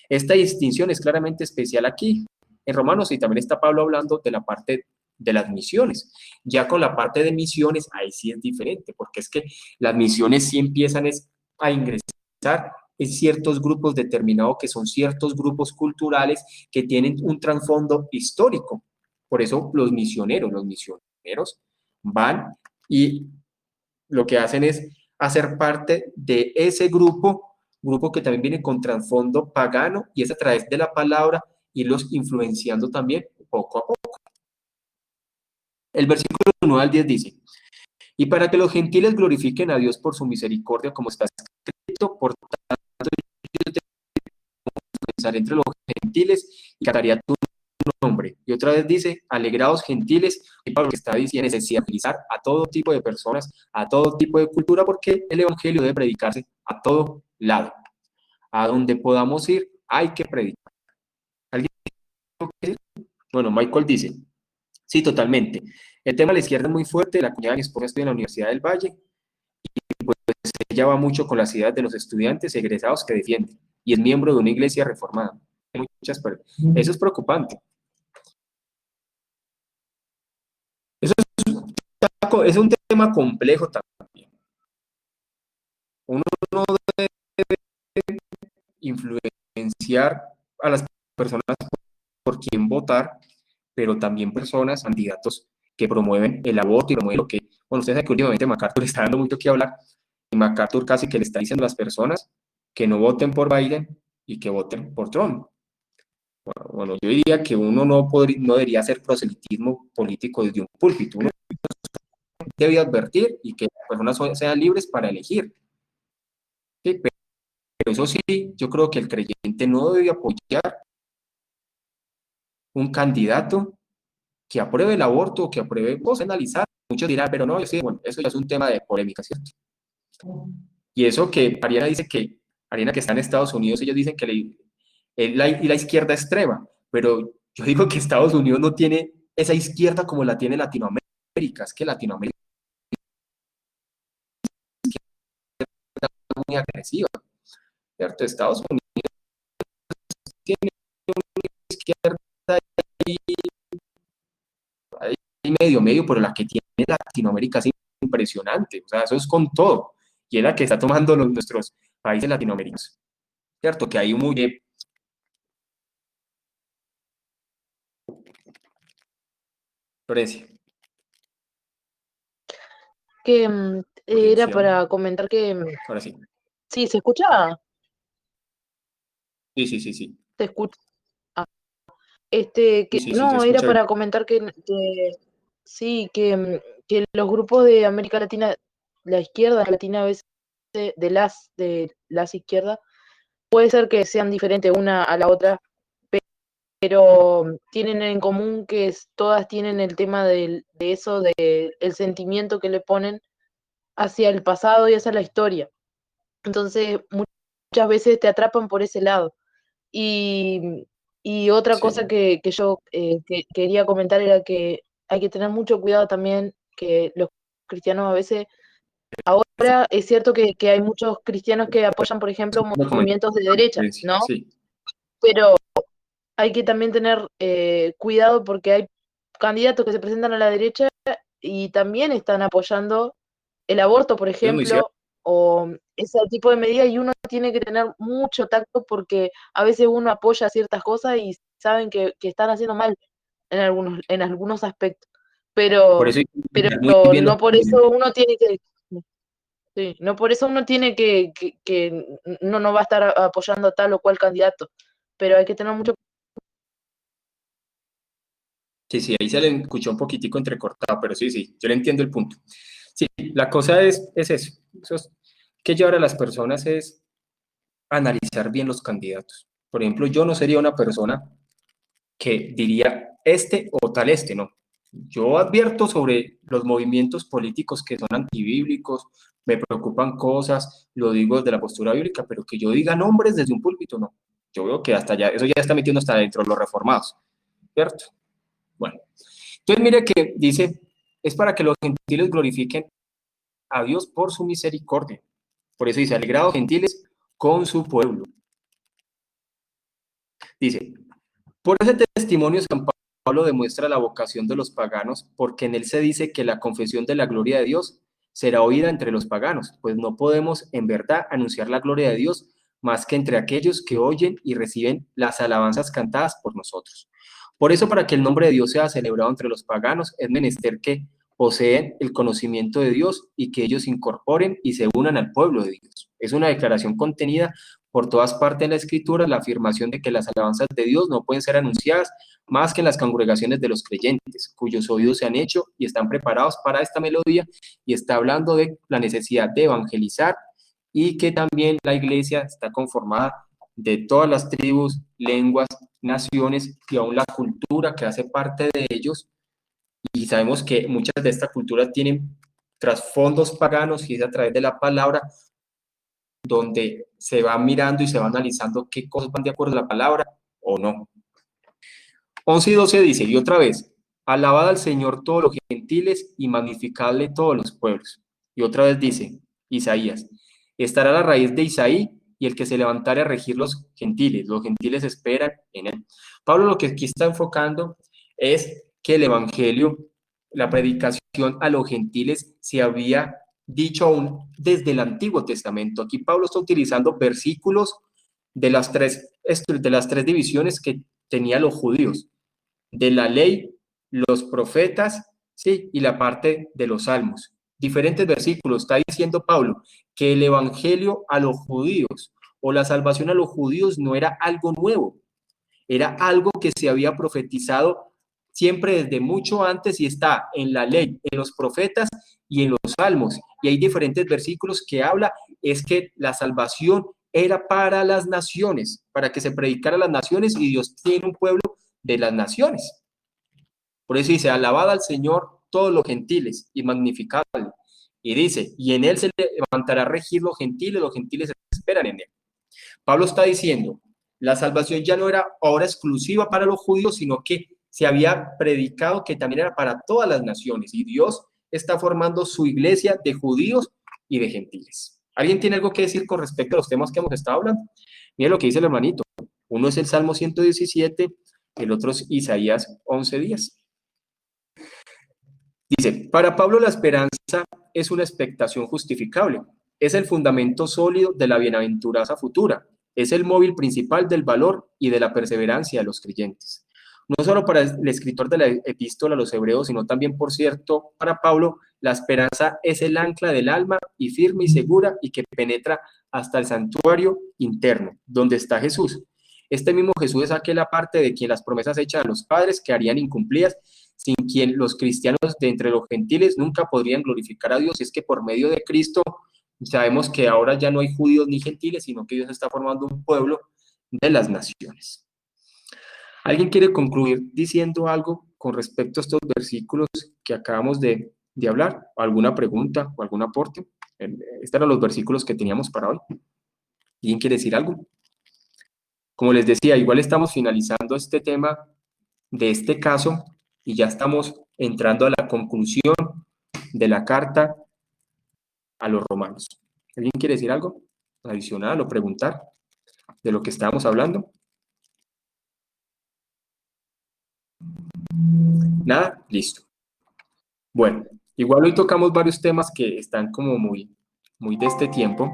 Esta distinción es claramente especial aquí, en Romanos, y también está Pablo hablando de la parte de las misiones. Ya con la parte de misiones, ahí sí es diferente, porque es que las misiones sí empiezan a ingresar en ciertos grupos determinados, que son ciertos grupos culturales que tienen un trasfondo histórico. Por eso los misioneros van y lo que hacen es hacer parte de ese grupo que también viene con trasfondo pagano, y es a través de la palabra irlos influenciando también poco a poco. El versículo 9 al 10 dice, y para que los gentiles glorifiquen a Dios por su misericordia, como está escrito, por tanto yo te comenzar entre los gentiles y cantaría tu nombre. Y otra vez dice, alegraos gentiles, y Pablo que está diciendo, sensibilizar a todo tipo de personas, a todo tipo de cultura, porque el evangelio debe predicarse a todo lado. A donde podamos ir, hay que predicar. ¿Alguien? Bueno, Michael dice, sí, totalmente. El tema de la izquierda es muy fuerte. La cuñada de mi esposa estudia en la Universidad del Valle y pues ella va mucho con las ideas de los estudiantes egresados que defienden y es miembro de una iglesia reformada. Eso es preocupante. Eso es un tema complejo también. Uno no debe influenciar a las personas por quién votar, pero también personas, candidatos que promueven el aborto y promueven lo que, bueno, ustedes saben que últimamente MacArthur está dando mucho que hablar, y MacArthur casi que le está diciendo a las personas que no voten por Biden y que voten por Trump. Bueno, yo diría que uno no debería hacer proselitismo político desde un púlpito, uno debe advertir y que las personas sean libres para elegir. ¿Sí? Pero eso sí, yo creo que el creyente no debe apoyar un candidato que apruebe el aborto o que apruebe, vamos a analizar. Muchos dirán, pero no, sí, bueno, eso ya es un tema de polémica, ¿cierto? Y eso que Ariana dice que, Ariana que está en Estados Unidos, ellos dicen que la izquierda extrema, pero yo digo que Estados Unidos no tiene esa izquierda como la tiene Latinoamérica, es que Latinoamérica es muy agresiva, ¿cierto? Estados Unidos tiene una izquierda ahí medio, pero la que tiene Latinoamérica es impresionante, o sea, eso es con todo, y es la que está tomando nuestros países latinoamericanos, ¿cierto? Que hay un muy... Florencia. Que era para comentar que... Ahora sí. Sí, ¿se escucha? Sí. ¿Se escucha? Ah. Que Sí, se no, era escucha bien. para comentar que Sí, que los grupos de América Latina, la izquierda latina a veces, de las izquierdas, puede ser que sean diferentes una a la otra, pero tienen en común que todas tienen el tema de eso, de el sentimiento que le ponen hacia el pasado y hacia la historia. Entonces, muchas veces te atrapan por ese lado. Y, y otra Sí, cosa que yo quería comentar era que hay que tener mucho cuidado también, que los cristianos a veces, ahora es cierto que hay muchos cristianos que apoyan, por ejemplo, no comento, movimientos de derecha, ¿no? sí, Pero hay que también tener cuidado porque hay candidatos que se presentan a la derecha y también están apoyando el aborto, por es muy cierto. ejemplo, o ese tipo de medidas, y uno tiene que tener mucho tacto porque a veces uno apoya ciertas cosas y saben que están haciendo mal en algunos aspectos, Por pero, eso hay que pero entender muy bien los no por eso uno tiene que, sí, no por eso uno tiene que no va a estar apoyando a tal o cual candidato, pero hay que tener mucho. Sí, sí, ahí se le escuchó un poquitico entrecortado, pero sí, sí, yo le entiendo el punto. Sí, la cosa es eso. Eso es, que llevar a las personas es analizar bien los candidatos. Por ejemplo, yo no sería una persona que diría este o tal este, no. Yo advierto sobre los movimientos políticos que son antibíblicos, me preocupan cosas, lo digo desde la postura bíblica, pero que yo diga nombres desde un púlpito, no. Yo veo que hasta ya, eso ya está metiendo hasta dentro de los reformados, ¿cierto? Bueno, entonces mire que dice, es para que los gentiles glorifiquen a Dios por su misericordia. Por eso dice, alegrados gentiles con su pueblo. Dice, por ese testimonio San Pablo demuestra la vocación de los paganos, porque en él se dice que la confesión de la gloria de Dios será oída entre los paganos, pues no podemos en verdad anunciar la gloria de Dios más que entre aquellos que oyen y reciben las alabanzas cantadas por nosotros. Por eso, para que el nombre de Dios sea celebrado entre los paganos, es menester que poseen el conocimiento de Dios y que ellos incorporen y se unan al pueblo de Dios. Es una declaración contenida por todas partes de la Escritura, la afirmación de que las alabanzas de Dios no pueden ser anunciadas más que en las congregaciones de los creyentes, cuyos oídos se han hecho y están preparados para esta melodía, y está hablando de la necesidad de evangelizar, y que también la iglesia está conformada de todas las tribus, lenguas, naciones y aún la cultura que hace parte de ellos, y sabemos que muchas de estas culturas tienen trasfondos paganos y es a través de la palabra donde se va mirando y se va analizando qué cosas van de acuerdo a la palabra o no. 11 y 12 dice, y otra vez, alabad al Señor todos los gentiles y magnificadle todos los pueblos. Y otra vez dice, Isaías, estará la raíz de Isaí y el que se levantare a regir los gentiles esperan en él. Pablo lo que aquí está enfocando es que el evangelio, la predicación a los gentiles se había dicho aún desde el Antiguo Testamento. Aquí Pablo está utilizando versículos de las tres divisiones que tenían los judíos, de la ley, los profetas, ¿sí? Y la parte de los salmos. Diferentes versículos. Está diciendo Pablo que el evangelio a los judíos o la salvación a los judíos no era algo nuevo, era algo que se había profetizado siempre desde mucho antes y está en la ley, en los profetas y en los salmos. Y hay diferentes versículos que habla, es que la salvación era para las naciones, para que se predicara a las naciones, y Dios tiene un pueblo de las naciones. Por eso dice, alabad al Señor todos los gentiles y magnificadle. Y dice, y en él se levantará a regir los gentiles esperan en él. Pablo está diciendo, la salvación ya no era ahora exclusiva para los judíos, sino que se había predicado que también era para todas las naciones, y Dios está formando su iglesia de judíos y de gentiles. ¿Alguien tiene algo que decir con respecto a los temas que hemos estado hablando? Mira lo que dice el hermanito. Uno es el Salmo 117, el otro es Isaías 11:10. Dice, para Pablo la esperanza es una expectación justificable, es el fundamento sólido de la bienaventuranza futura, es el móvil principal del valor y de la perseverancia de los creyentes. No solo para el escritor de la epístola a los hebreos, sino también, por cierto, para Pablo, la esperanza es el ancla del alma y firme y segura y que penetra hasta el santuario interno, donde está Jesús. Este mismo Jesús es aquella parte de quien las promesas hechas a los padres quedarían incumplidas sin quien los cristianos de entre los gentiles nunca podrían glorificar a Dios. Y es que por medio de Cristo sabemos que ahora ya no hay judíos ni gentiles, sino que Dios está formando un pueblo de las naciones. ¿Alguien quiere concluir diciendo algo con respecto a estos versículos que acabamos de hablar? ¿Alguna pregunta o algún aporte? Estos eran los versículos que teníamos para hoy. ¿Alguien quiere decir algo? Como les decía, igual estamos finalizando este tema de este caso y ya estamos entrando a la conclusión de la carta a los romanos. ¿Alguien quiere decir algo adicional o preguntar de lo que estábamos hablando? ¿Nada? Listo. Bueno, igual hoy tocamos varios temas que están como muy de este tiempo.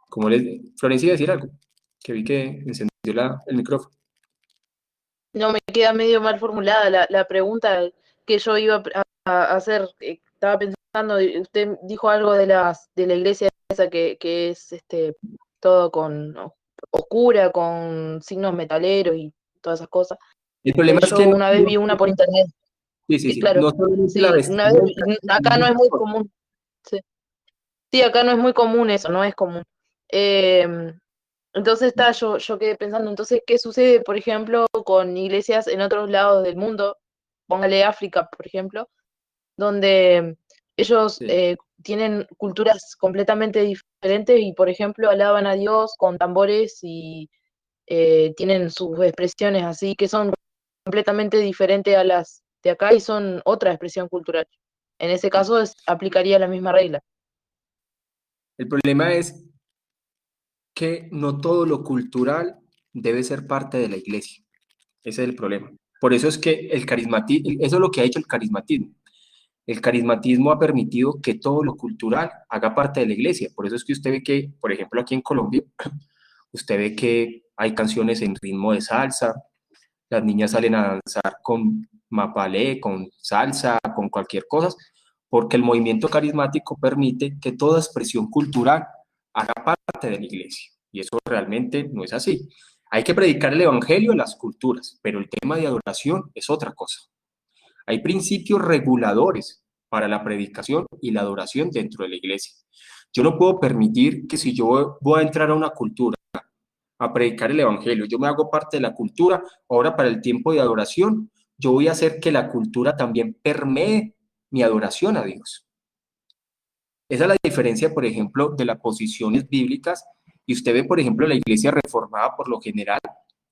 Como Florencia iba a decir algo, que vi que encendió el micrófono. No, me queda medio mal formulada la pregunta que yo iba a hacer. Estaba pensando, usted dijo algo de la iglesia esa que es todo con oscura, con signos metaleros y todas esas cosas. El problema es Yo que una vez vi una por internet. sí, Claro, no solamente sí, la una vez, vestimenta, acá no es muy común. Sí, acá no es muy común eso, no es común. Entonces yo quedé pensando, entonces, ¿qué sucede, por ejemplo, con iglesias en otros lados del mundo? Póngale África, por ejemplo, donde ellos sí. tienen culturas completamente diferentes y, por ejemplo, alaban a Dios con tambores y tienen sus expresiones así que son completamente diferentes a las de acá y son otra expresión cultural. En ese caso aplicaría la misma regla. El problema es que no todo lo cultural debe ser parte de la iglesia. Ese es el problema. Por eso es que el carismatismo, eso es lo que ha hecho el carismatismo. El carismatismo ha permitido que todo lo cultural haga parte de la iglesia. Por eso es que usted ve que, por ejemplo, aquí en Colombia, usted ve que hay canciones en ritmo de salsa, las niñas salen a danzar con mapalé, con salsa, con cualquier cosa, porque el movimiento carismático permite que toda expresión cultural haga parte de la iglesia. Y eso realmente no es así. Hay que predicar el evangelio en las culturas, pero el tema de adoración es otra cosa. Hay principios reguladores para la predicación y la adoración dentro de la iglesia. Yo no puedo permitir que si yo voy a entrar a una cultura a predicar el evangelio, yo me hago parte de la cultura, ahora para el tiempo de adoración, yo voy a hacer que la cultura también permee mi adoración a Dios. Esa es la diferencia, por ejemplo, de las posiciones bíblicas. Y usted ve, por ejemplo, la iglesia reformada, por lo general,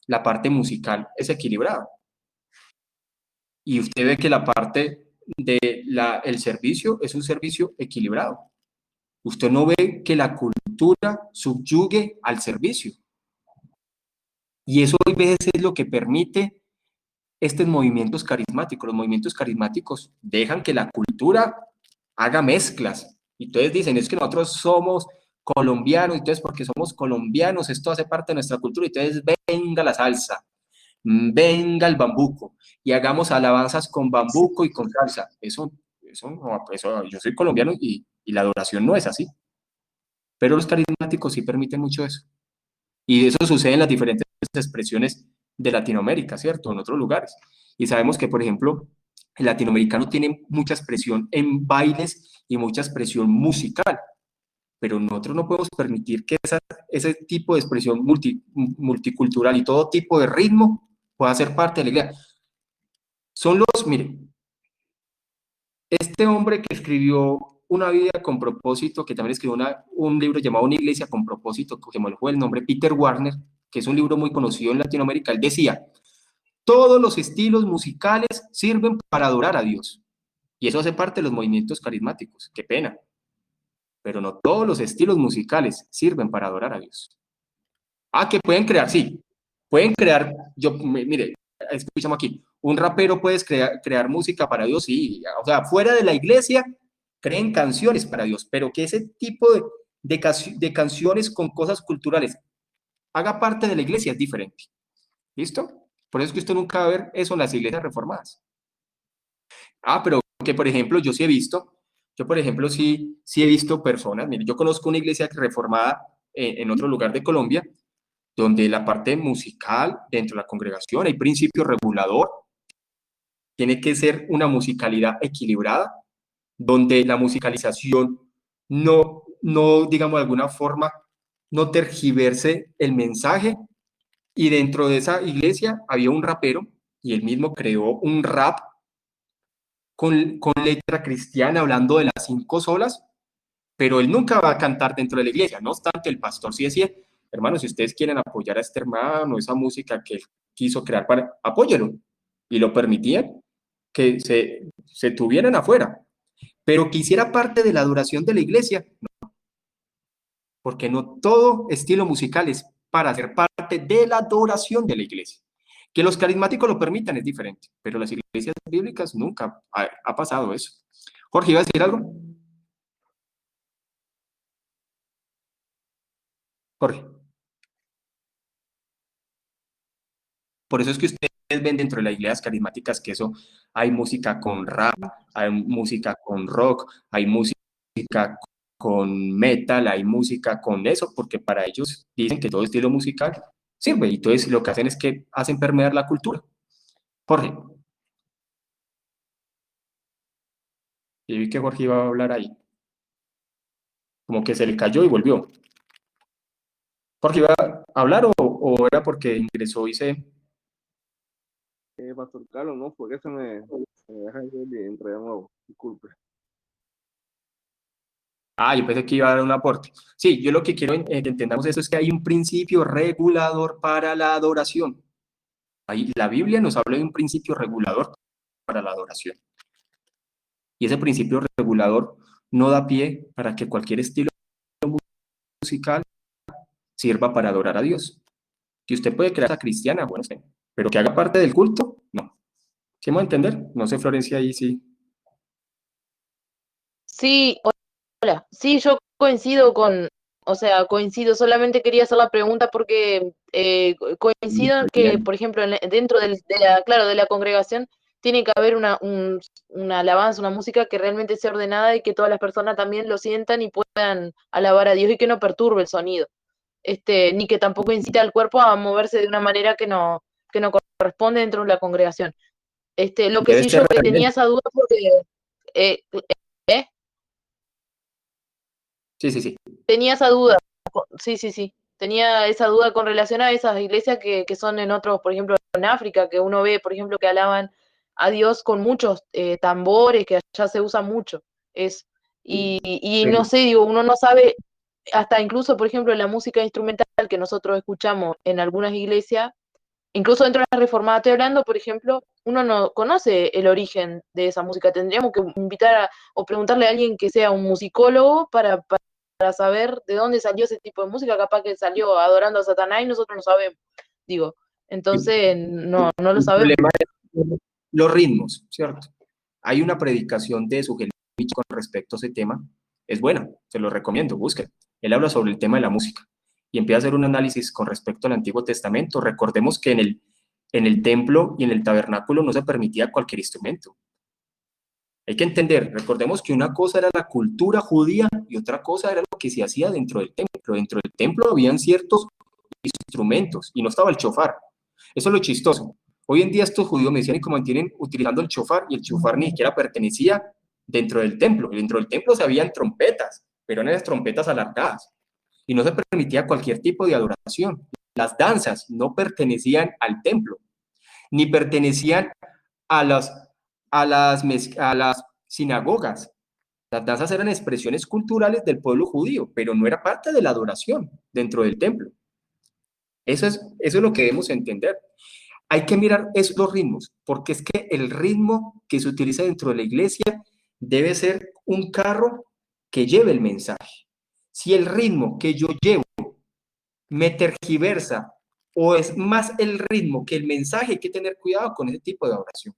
la parte musical es equilibrada. Y usted ve que la parte del servicio es un servicio equilibrado. Usted no ve que la cultura subyugue al servicio. Y eso a veces es lo que permite estos movimientos carismáticos. Los movimientos carismáticos dejan que la cultura haga mezclas. Y entonces dicen, es que nosotros somos colombianos, entonces porque somos colombianos, esto hace parte de nuestra cultura, entonces venga la salsa, venga el bambuco, y hagamos alabanzas con bambuco y con salsa. Eso yo soy colombiano y la adoración no es así. Pero los carismáticos sí permiten mucho eso. Y eso sucede en las diferentes expresiones de Latinoamérica, ¿cierto? En otros lugares. Y sabemos que, por ejemplo, el latinoamericano tiene mucha expresión en bailes y mucha expresión musical, pero nosotros no podemos permitir que ese tipo de expresión multicultural y todo tipo de ritmo pueda ser parte de la iglesia. Mire, este hombre que escribió Una vida con propósito, que también escribió un libro llamado Una iglesia con propósito, que me fue el nombre, Peter Warner, que es un libro muy conocido en Latinoamérica, él decía, todos los estilos musicales sirven para adorar a Dios. Y eso hace parte de los movimientos carismáticos. Qué pena. Pero no todos los estilos musicales sirven para adorar a Dios. Que pueden crear, sí. Pueden crear, mire, escuchamos aquí, un rapero puede crear música para Dios, sí. O sea, fuera de la iglesia, creen canciones para Dios, pero que ese tipo de canciones con cosas culturales haga parte de la iglesia es diferente. ¿Listo? Por eso es que usted nunca va a ver eso en las iglesias reformadas. Pero que, por ejemplo, yo por ejemplo, sí he visto personas, mire, yo conozco una iglesia reformada en otro lugar de Colombia, donde la parte musical dentro de la congregación hay principio regulador, tiene que ser una musicalidad equilibrada, donde la musicalización no, digamos de alguna forma, no tergiverse el mensaje. Y dentro de esa iglesia había un rapero y él mismo creó un rap con letra cristiana hablando de las 5 solas, pero él nunca va a cantar dentro de la iglesia. No obstante, el pastor sí decía, hermanos, si ustedes quieren apoyar a este hermano, esa música que él quiso crear, apóyelo. Y lo permitían que se tuvieran afuera. Pero que hiciera parte de la adoración de la iglesia, no, porque no todo estilo musical es para ser parte de la adoración de la iglesia. Que los carismáticos lo permitan es diferente, pero las iglesias bíblicas nunca ha pasado eso. Jorge, ¿iba a decir algo? Jorge. Por eso es que ustedes ven dentro de las iglesias carismáticas que eso hay música con rap, hay música con rock, hay música con metal, hay música con eso, porque para ellos dicen que todo estilo musical sirve, y entonces lo que hacen es que hacen permear la cultura. Jorge. Y vi que Jorge iba a hablar ahí. Como que se le cayó y volvió. ¿Jorge iba a hablar o era porque ingresó y se... Pastor Carlos, no, fue que se me deja ir y entré de nuevo, disculpe. Ah, yo pensé que iba a dar un aporte. Sí, yo lo que quiero que entendamos eso es que hay un principio regulador para la adoración. Ahí, la Biblia nos habla de un principio regulador para la adoración. Y ese principio regulador no da pie para que cualquier estilo musical sirva para adorar a Dios. Que usted puede crear esa cristiana, bueno, sí, pero que haga parte del culto, no. ¿Sí me va a entender? No sé, Florencia, ahí sí. Sí, hola. Sí, yo coincido o sea, coincido, solamente quería hacer la pregunta porque coincido en que, por ejemplo, dentro claro, de la congregación tiene que haber una alabanza, una música que realmente sea ordenada y que todas las personas también lo sientan y puedan alabar a Dios y que no perturbe el sonido. Ni que tampoco incite al cuerpo a moverse de una manera que no corresponde dentro de la congregación. Lo que Debe sí ser yo que tenía realmente. esa duda porque eh, ¿eh? Sí, sí, sí. Tenía esa duda, sí, sí, sí. Tenía esa duda con relación a esas iglesias que son en otros, por ejemplo, en África, que uno ve, por ejemplo, que alaban a Dios con muchos tambores, que allá se usa mucho. Es, y no sé, digo, uno no sabe, hasta incluso, por ejemplo, la música instrumental que nosotros escuchamos en algunas iglesias, incluso dentro de la reformada, estoy hablando, por ejemplo, uno no conoce el origen de esa música. Tendríamos que invitar o preguntarle a alguien que sea un musicólogo para saber de dónde salió ese tipo de música. Capaz que salió adorando a Satanás y nosotros no sabemos. Digo, entonces no lo El sabemos. problema es los ritmos, ¿cierto? Hay una predicación de Sugelovich con respecto a ese tema. Es buena, se lo recomiendo, busquen. Él habla sobre el tema de la música y empieza a hacer un análisis con respecto al Antiguo Testamento. Recordemos que en el templo y en el tabernáculo no se permitía cualquier instrumento. Hay que entender, recordemos que una cosa era la cultura judía y otra cosa era lo que se hacía dentro del templo. Dentro del templo habían ciertos instrumentos y no estaba el chofar. Eso es lo chistoso. Hoy en día estos judíos mesiánicos mantienen utilizando el chofar y el chofar ni siquiera pertenecía dentro del templo. Dentro del templo se habían trompetas, pero eran las trompetas alargadas y no se permitía cualquier tipo de adoración. Las danzas no pertenecían al templo, ni pertenecían a las sinagogas. Las danzas eran expresiones culturales del pueblo judío, pero no era parte de la adoración dentro del templo. Eso es lo que debemos entender. Hay que mirar los ritmos, porque es que el ritmo que se utiliza dentro de la iglesia debe ser un carro que lleve el mensaje. Si el ritmo que yo llevo me tergiversa o es más el ritmo que el mensaje, hay que tener cuidado con ese tipo de oración.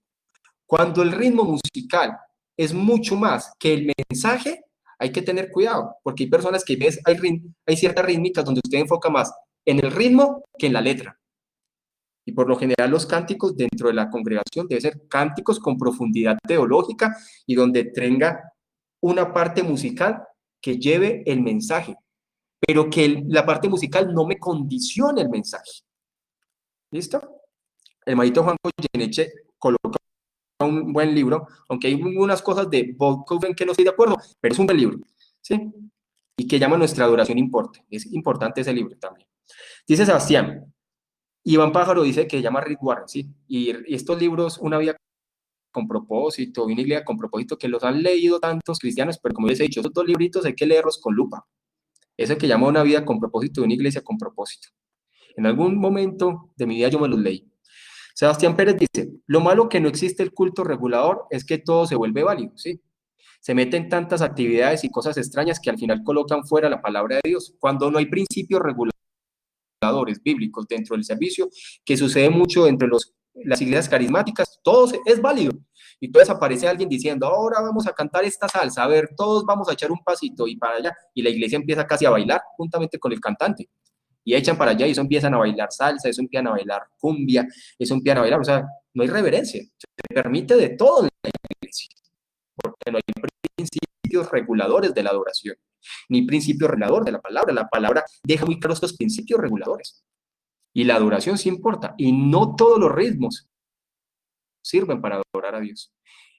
Cuando el ritmo musical es mucho más que el mensaje, hay que tener cuidado, porque hay personas que ves, hay ciertas rítmicas donde usted enfoca más en el ritmo que en la letra. Y por lo general los cánticos dentro de la congregación deben ser cánticos con profundidad teológica y donde tenga una parte musical que lleve el mensaje, pero que la parte musical no me condicione el mensaje. ¿Listo? El maestro Juan Goyeneche coloca un buen libro, aunque hay unas cosas de Bob que no estoy de acuerdo, pero es un buen libro, ¿sí? Y que llama Nuestra adoración importa. Es importante ese libro también. Dice Sebastián, Iván Pájaro dice que se llama Rick Warren, ¿sí? Y estos libros, Una vida con propósito, una iglesia con propósito, que los han leído tantos cristianos, pero como les he dicho, esos dos libritos hay que leerlos con lupa. Ese que llama Una vida con propósito, una iglesia con propósito. En algún momento de mi vida yo me los leí. Sebastián Pérez dice, lo malo que no existe el culto regulador es que todo se vuelve válido, ¿sí? Se meten tantas actividades y cosas extrañas que al final colocan fuera la palabra de Dios. Cuando no hay principios reguladores bíblicos dentro del servicio, que sucede mucho entre las iglesias carismáticas, todo es válido. Y entonces aparece alguien diciendo, ahora vamos a cantar esta salsa, a ver, todos vamos a echar un pasito y para allá. Y la iglesia empieza casi a bailar juntamente con el cantante. Y echan para allá y eso empiezan a bailar salsa, eso empiezan a bailar cumbia, eso empiezan a bailar, o sea, no hay reverencia. Se permite de todo en la iglesia, porque no hay principios reguladores de la adoración, ni principios reguladores de la palabra. La palabra deja muy claros estos principios reguladores. Y la adoración sí importa, y no todos los ritmos sirven para adorar a Dios.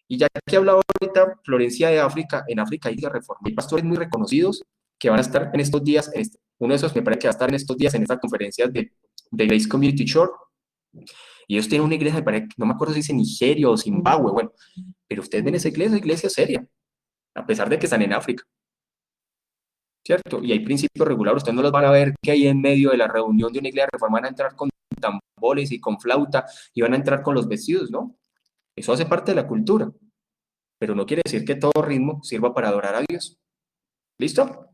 Y ya que he hablado ahorita, Florencia de África, en África hay reforma. Hay pastores muy reconocidos que van a estar en estos días, uno de esos me parece que va a estar en estos días en esta conferencia de Grace Community Church, y ellos tienen una iglesia, no me acuerdo si dice Nigeria o Zimbabue, bueno, pero ustedes ven esa iglesia seria, a pesar de que están en África, ¿cierto? Y hay principios regulares, ustedes no los van a ver que hay en medio de la reunión de una iglesia de reforma van a entrar con tambores y con flauta, y van a entrar con los vestidos, ¿no? Eso hace parte de la cultura, pero no quiere decir que todo ritmo sirva para adorar a Dios. ¿Listo?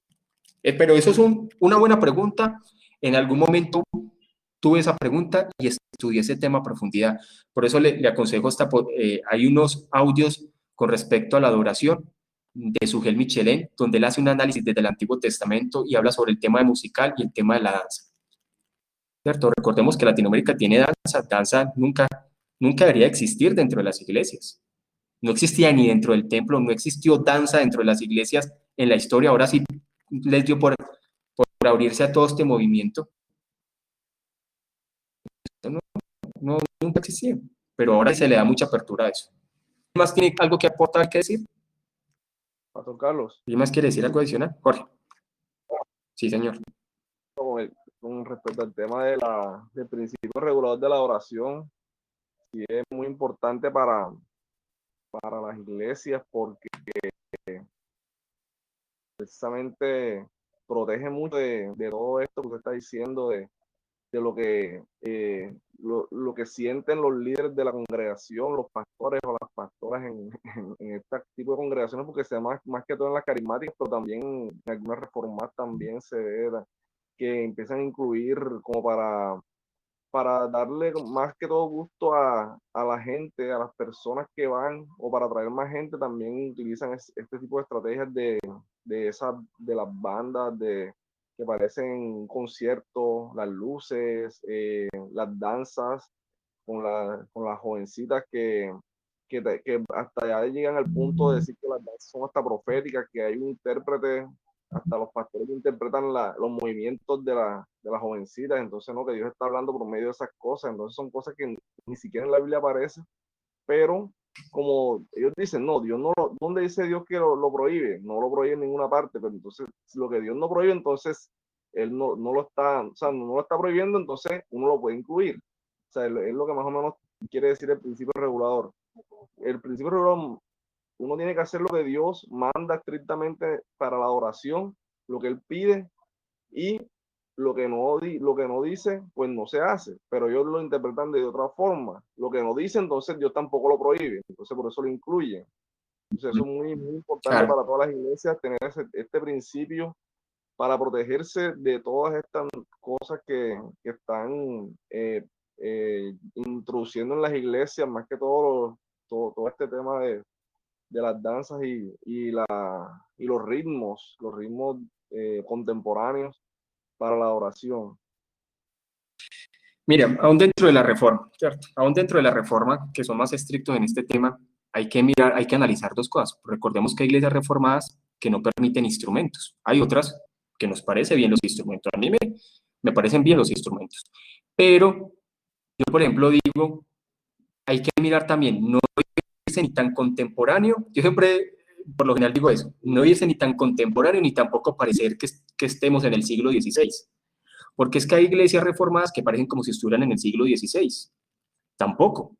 Pero eso es una buena pregunta. En algún momento tuve esa pregunta y estudié ese tema a profundidad. Por eso le aconsejo, hay unos audios con respecto a la adoración de Sugel Michelén, donde él hace un análisis desde el Antiguo Testamento y habla sobre el tema musical y el tema de la danza. ¿Cierto? Recordemos que Latinoamérica tiene danza nunca debería existir dentro de las iglesias. No existía ni dentro del templo, no existió danza dentro de las iglesias en la historia. Ahora sí les dio por abrirse a todo este movimiento. No, nunca existía, pero ahora se le da mucha apertura a eso. ¿Quién más tiene algo que aportar, que decir? Pastor Carlos. ¿Quién más quiere decir algo adicional? Jorge. Sí, señor. Con respecto al tema del principio regulador de la adoración, sí es muy importante para las iglesias porque precisamente protege mucho de todo esto que usted está diciendo, de lo que sienten los líderes de la congregación, los pastores o las pastoras en este tipo de congregaciones, porque se da más que todo en las carismáticas, pero también en algunas reformas también se ve que empiezan a incluir como para darle más que todo gusto a la gente, a las personas que van, o para atraer más gente, también utilizan este tipo de estrategias de las bandas que parecen conciertos, las luces, las danzas, con las jovencitas que hasta ya llegan al punto de decir que las danzas son hasta proféticas, que hay un intérprete, hasta los pastores que interpretan los movimientos de las jovencitas, entonces no, que Dios está hablando por medio de esas cosas, entonces son cosas que ni siquiera en la Biblia aparecen, pero como ellos dicen, no, Dios no, ¿dónde dice Dios que lo prohíbe? No lo prohíbe en ninguna parte, pero entonces lo que Dios no prohíbe, entonces Él no lo está, o sea, no lo está prohibiendo, entonces uno lo puede incluir. O sea, es lo que más o menos quiere decir el principio regulador. El principio regulador, uno tiene que hacer lo que Dios manda estrictamente para la adoración, lo que Él pide, y lo que no dice, pues no se hace, pero ellos lo interpretan de otra forma. Lo que no dice, entonces Dios tampoco lo prohíbe, entonces por eso lo incluyen. Entonces eso es muy, muy importante para todas las iglesias, tener este principio para protegerse de todas estas cosas que están introduciendo en las iglesias, más que todo este tema de las danzas y los ritmos contemporáneos para la adoración. Mira, aún dentro de la reforma, ¿cierto? Aún dentro de la reforma, que son más estrictos en este tema, hay que analizar dos cosas. Recordemos que hay iglesias reformadas que no permiten instrumentos. Hay otras que nos parece bien los instrumentos. A mí me parecen bien los instrumentos. Pero yo, por ejemplo, digo, hay que mirar también, no irse ni tan contemporáneo, yo siempre, por lo general digo eso, no irse ni tan contemporáneo ni tampoco parecer que estemos en el siglo XVI, porque es que hay iglesias reformadas que parecen como si estuvieran en el siglo XVI, tampoco,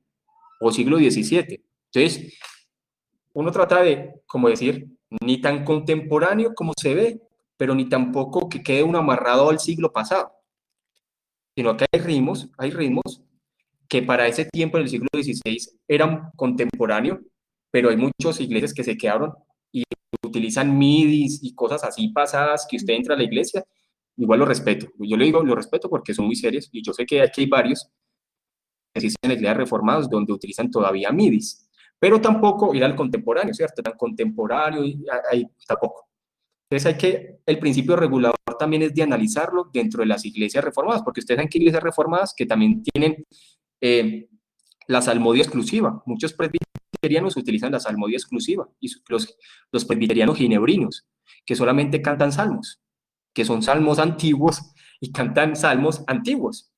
o siglo XVII. Entonces, uno trata de, como decir, ni tan contemporáneo como se ve, pero ni tampoco que quede uno amarrado al siglo pasado, sino que hay ritmos que para ese tiempo, en el siglo XVI, eran contemporáneos, pero hay muchas iglesias que se quedaron y utilizan midis y cosas así pasadas, que usted entra a la iglesia, igual lo respeto. Yo le digo, lo respeto porque son muy serios, y yo sé que aquí hay varios que existen en iglesias reformadas donde utilizan todavía midis, pero tampoco ir al contemporáneo, ¿cierto? Tan contemporáneo, ahí tampoco. Entonces el principio regulador también es de analizarlo dentro de las iglesias reformadas, porque ustedes saben que hay iglesias reformadas que también tienen la salmodia exclusiva. Muchos presbiterianos utilizan la salmodia exclusiva, y los presbiterianos ginebrinos, que solamente cantan salmos, que son salmos antiguos y cantan salmos antiguos.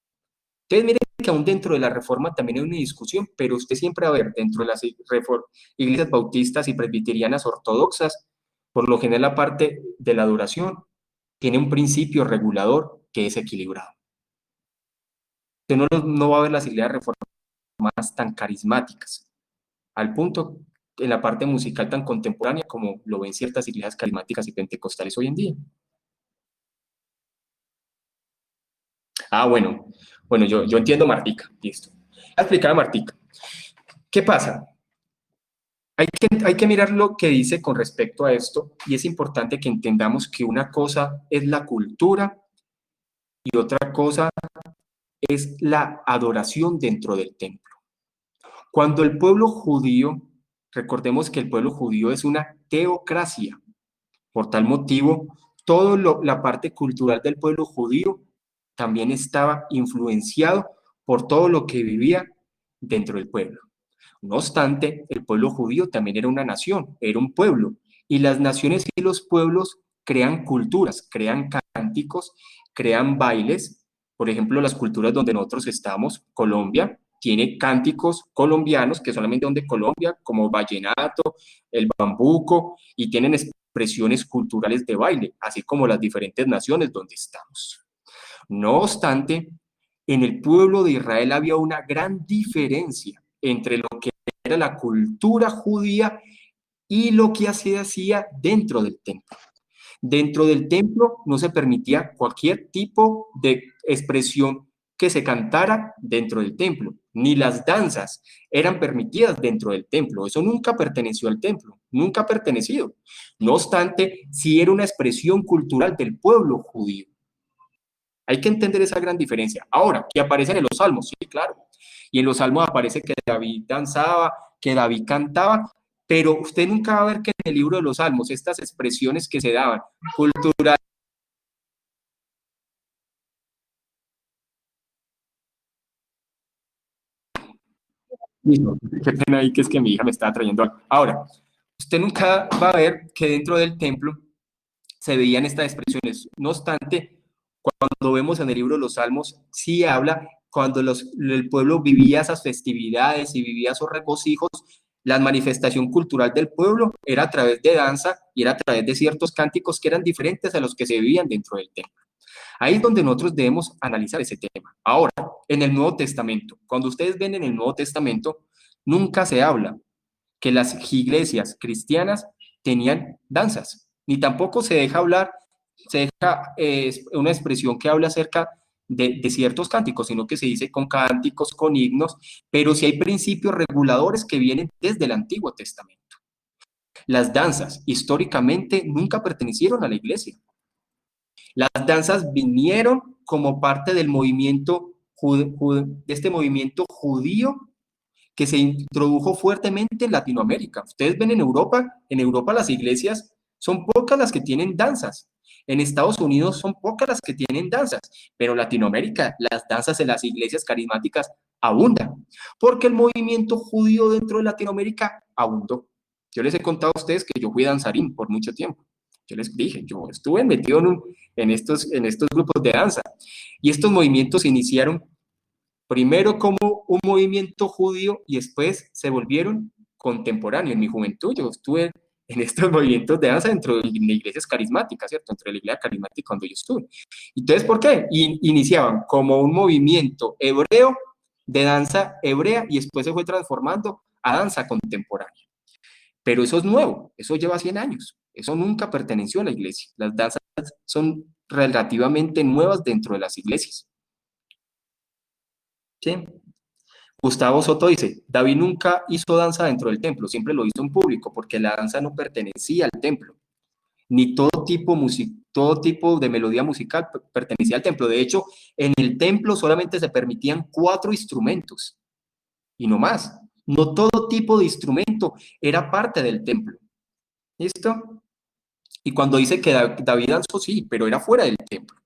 Entonces, miren que aún dentro de la reforma también hay una discusión, pero usted siempre va a ver dentro de las iglesias bautistas y presbiterianas ortodoxas, por lo general la parte de la adoración tiene un principio regulador que es equilibrado. Usted no va a ver las iglesias reformadas tan carismáticas, al punto en la parte musical tan contemporánea como lo ven ciertas iglesias carismáticas y pentecostales hoy en día. Bueno, yo entiendo Martica, listo. Voy a explicar a Martica. ¿Qué pasa? Hay que mirar lo que dice con respecto a esto, y es importante que entendamos que una cosa es la cultura y otra cosa es la adoración dentro del templo. Cuando el pueblo judío, recordemos que el pueblo judío es una teocracia, por tal motivo, toda la parte cultural del pueblo judío también estaba influenciado por todo lo que vivía dentro del pueblo. No obstante, el pueblo judío también era una nación, era un pueblo, y las naciones y los pueblos crean culturas, crean cánticos, crean bailes. Por ejemplo, las culturas donde nosotros estamos, Colombia, tiene cánticos colombianos que solamente son de Colombia, como vallenato, el bambuco, y tienen expresiones culturales de baile, así como las diferentes naciones donde estamos. No obstante, en el pueblo de Israel había una gran diferencia entre lo que era la cultura judía y lo que se hacía dentro del templo. Dentro del templo no se permitía cualquier tipo de expresión que se cantara dentro del templo, ni las danzas eran permitidas dentro del templo. Eso nunca perteneció al templo, nunca ha pertenecido. No obstante, sí era una expresión cultural del pueblo judío. Hay que entender esa gran diferencia. Ahora, que aparecen en los salmos, sí, claro. Y en los salmos aparece que David danzaba, que David cantaba, pero usted nunca va a ver que en el libro de los salmos estas expresiones que se daban, culturales, qué pena ahí que es que mi hija me estaba trayendo algo. Ahora, usted nunca va a ver que dentro del templo se veían estas expresiones. No obstante, cuando vemos en el libro de los Salmos, sí habla cuando el pueblo vivía esas festividades y vivía esos regocijos, la manifestación cultural del pueblo era a través de danza y era a través de ciertos cánticos que eran diferentes a los que se vivían dentro del templo. Ahí es donde nosotros debemos analizar ese tema. Ahora, en el Nuevo Testamento, cuando ustedes ven en el Nuevo Testamento, nunca se habla que las iglesias cristianas tenían danzas, ni tampoco se deja hablar, se deja una expresión que habla acerca de ciertos cánticos, sino que se dice con cánticos, con himnos, pero sí hay principios reguladores que vienen desde el Antiguo Testamento. Las danzas históricamente nunca pertenecieron a la iglesia. Las danzas vinieron como parte del movimiento, de este movimiento judío que se introdujo fuertemente en Latinoamérica. Ustedes ven en Europa las iglesias son pocas las que tienen danzas. En Estados Unidos son pocas las que tienen danzas, pero en Latinoamérica las danzas en las iglesias carismáticas abundan, porque el movimiento judío dentro de Latinoamérica abundó. Yo les he contado a ustedes que yo fui danzarín por mucho tiempo. Yo les dije, yo estuve metido en estos grupos de danza, y estos movimientos se iniciaron primero como un movimiento judío y después se volvieron contemporáneo. En mi juventud yo estuve en estos movimientos de danza dentro de iglesias carismáticas, ¿cierto? Dentro de la iglesia carismática cuando yo estuve. Entonces, ¿por qué? Iniciaban como un movimiento hebreo de danza hebrea y después se fue transformando a danza contemporánea. Pero eso es nuevo, eso lleva 100 años, eso nunca perteneció a la iglesia. Las danzas son relativamente nuevas dentro de las iglesias. ¿Sí? Gustavo Soto dice, David nunca hizo danza dentro del templo, siempre lo hizo en público, porque la danza no pertenecía al templo, ni todo tipo de melodía musical pertenecía al templo. De hecho, en el templo solamente se permitían 4 instrumentos, y no más. No todo tipo de instrumento era parte del templo. ¿Listo? Y cuando dice que David danzó, sí, pero era fuera del templo.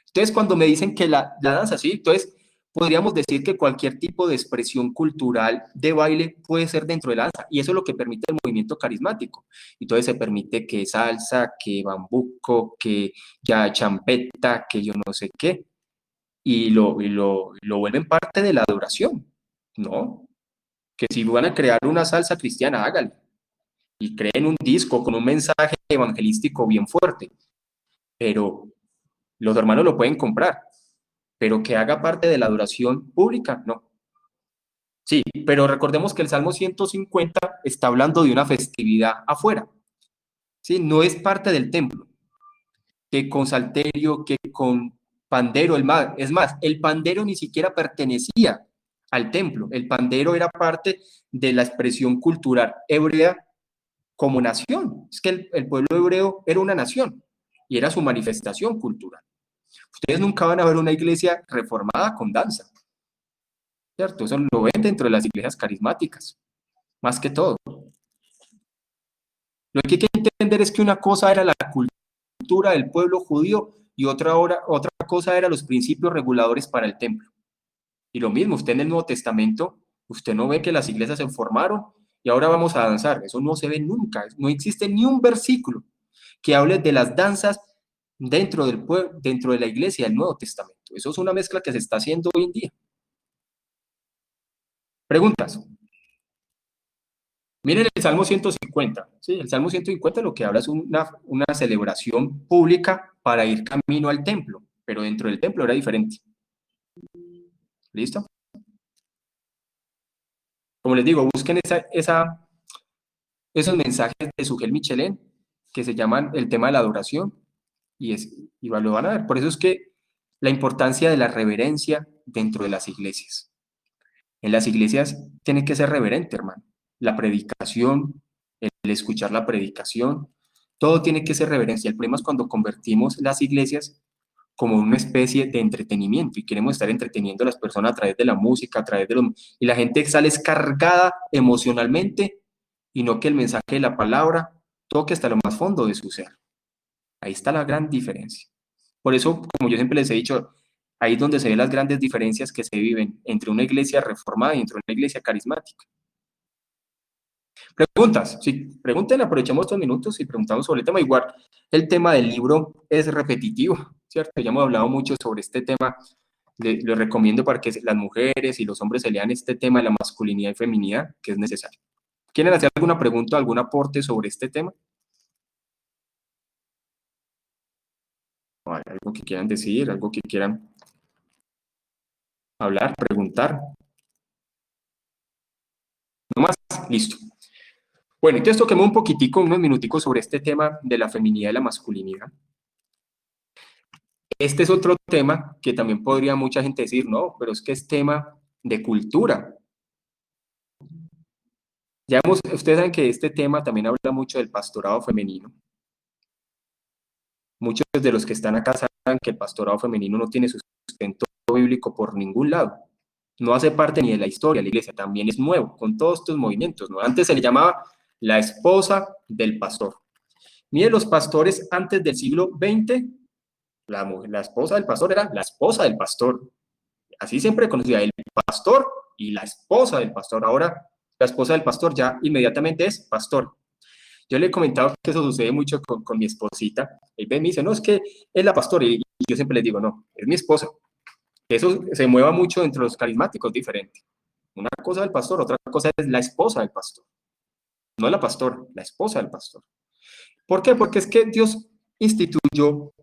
Entonces, cuando me dicen que la danza, sí, entonces podríamos decir que cualquier tipo de expresión cultural de baile puede ser dentro de la danza, y eso es lo que permite el movimiento carismático. Entonces se permite que salsa, que bambuco, que ya champeta, que yo no sé qué, y lo vuelven parte de la adoración, ¿no? Que si van a crear una salsa cristiana, háganlo, y creen un disco con un mensaje evangelístico bien fuerte, pero los hermanos lo pueden comprar, pero que haga parte de la adoración pública, no. Sí, pero recordemos que el Salmo 150 está hablando de una festividad afuera, ¿sí? No es parte del templo, que con salterio, que con pandero, es más, el pandero ni siquiera pertenecía al templo, el pandero era parte de la expresión cultural hebrea como nación. Es que el pueblo hebreo era una nación y era su manifestación cultural. Ustedes nunca van a ver una iglesia reformada con danza, ¿cierto? Eso lo ven dentro de las iglesias carismáticas, más que todo. Lo que hay que entender es que una cosa era la cultura del pueblo judío y otra cosa eran los principios reguladores para el templo. Y lo mismo, usted en el Nuevo Testamento, usted no ve que las iglesias se formaron y ahora vamos a danzar. Eso no se ve nunca. No existe ni un versículo que hable de las danzas dentro de la iglesia del Nuevo Testamento. Eso es una mezcla que se está haciendo hoy en día. Preguntas. Miren el Salmo 150. ¿Sí? El Salmo 150 lo que habla es una celebración pública para ir camino al templo, pero dentro del templo era diferente. ¿Listo? Como les digo, busquen esos mensajes de Sugel Michelén que se llaman el tema de la adoración y lo van a ver. Por eso es que la importancia de la reverencia dentro de las iglesias. En las iglesias tiene que ser reverente, hermano. La predicación, el escuchar la predicación, todo tiene que ser reverencia. El problema es cuando convertimos las iglesias como una especie de entretenimiento y queremos estar entreteniendo a las personas a través de la música, y la gente sale cargada emocionalmente y no que el mensaje de la palabra toque hasta lo más fondo de su ser. Ahí está la gran diferencia. Por eso, como yo siempre les he dicho, ahí es donde se ven las grandes diferencias que se viven entre una iglesia reformada y entre una iglesia carismática. Preguntas, sí, pregunten, aprovechamos estos minutos y preguntamos sobre el tema. Igual, el tema del libro es repetitivo, ¿cierto? Ya hemos hablado mucho sobre este tema, lo recomiendo para que las mujeres y los hombres se lean este tema de la masculinidad y feminidad, que es necesario. ¿Quieren hacer alguna pregunta, algún aporte sobre este tema? Algo que quieran decir, algo que quieran hablar, preguntar. No más, listo. Bueno, entonces toquemos un poquitico, unos minuticos sobre este tema de la feminidad y la masculinidad. Este es otro tema que también podría mucha gente decir, no, pero es que es tema de cultura. Ustedes saben que este tema también habla mucho del pastorado femenino. Muchos de los que están acá saben que el pastorado femenino no tiene sustento bíblico por ningún lado. No hace parte ni de la historia de la iglesia, también es nuevo, con todos estos movimientos, ¿no? Antes se le llamaba la esposa del pastor. Miren, los pastores antes del siglo XX, la esposa del pastor era la esposa del pastor. Así siempre conocía el pastor y la esposa del pastor. Ahora, la esposa del pastor ya inmediatamente es pastor. Yo le he comentado que eso sucede mucho con mi esposita. Él me dice, no, es que es la pastora. Y yo siempre les digo, no, es mi esposa. Eso se mueva mucho entre los carismáticos, diferente. Una cosa del pastor, otra cosa es la esposa del pastor. no la pastora, la esposa del pastor. ¿Por qué? Porque es que Dios instituyó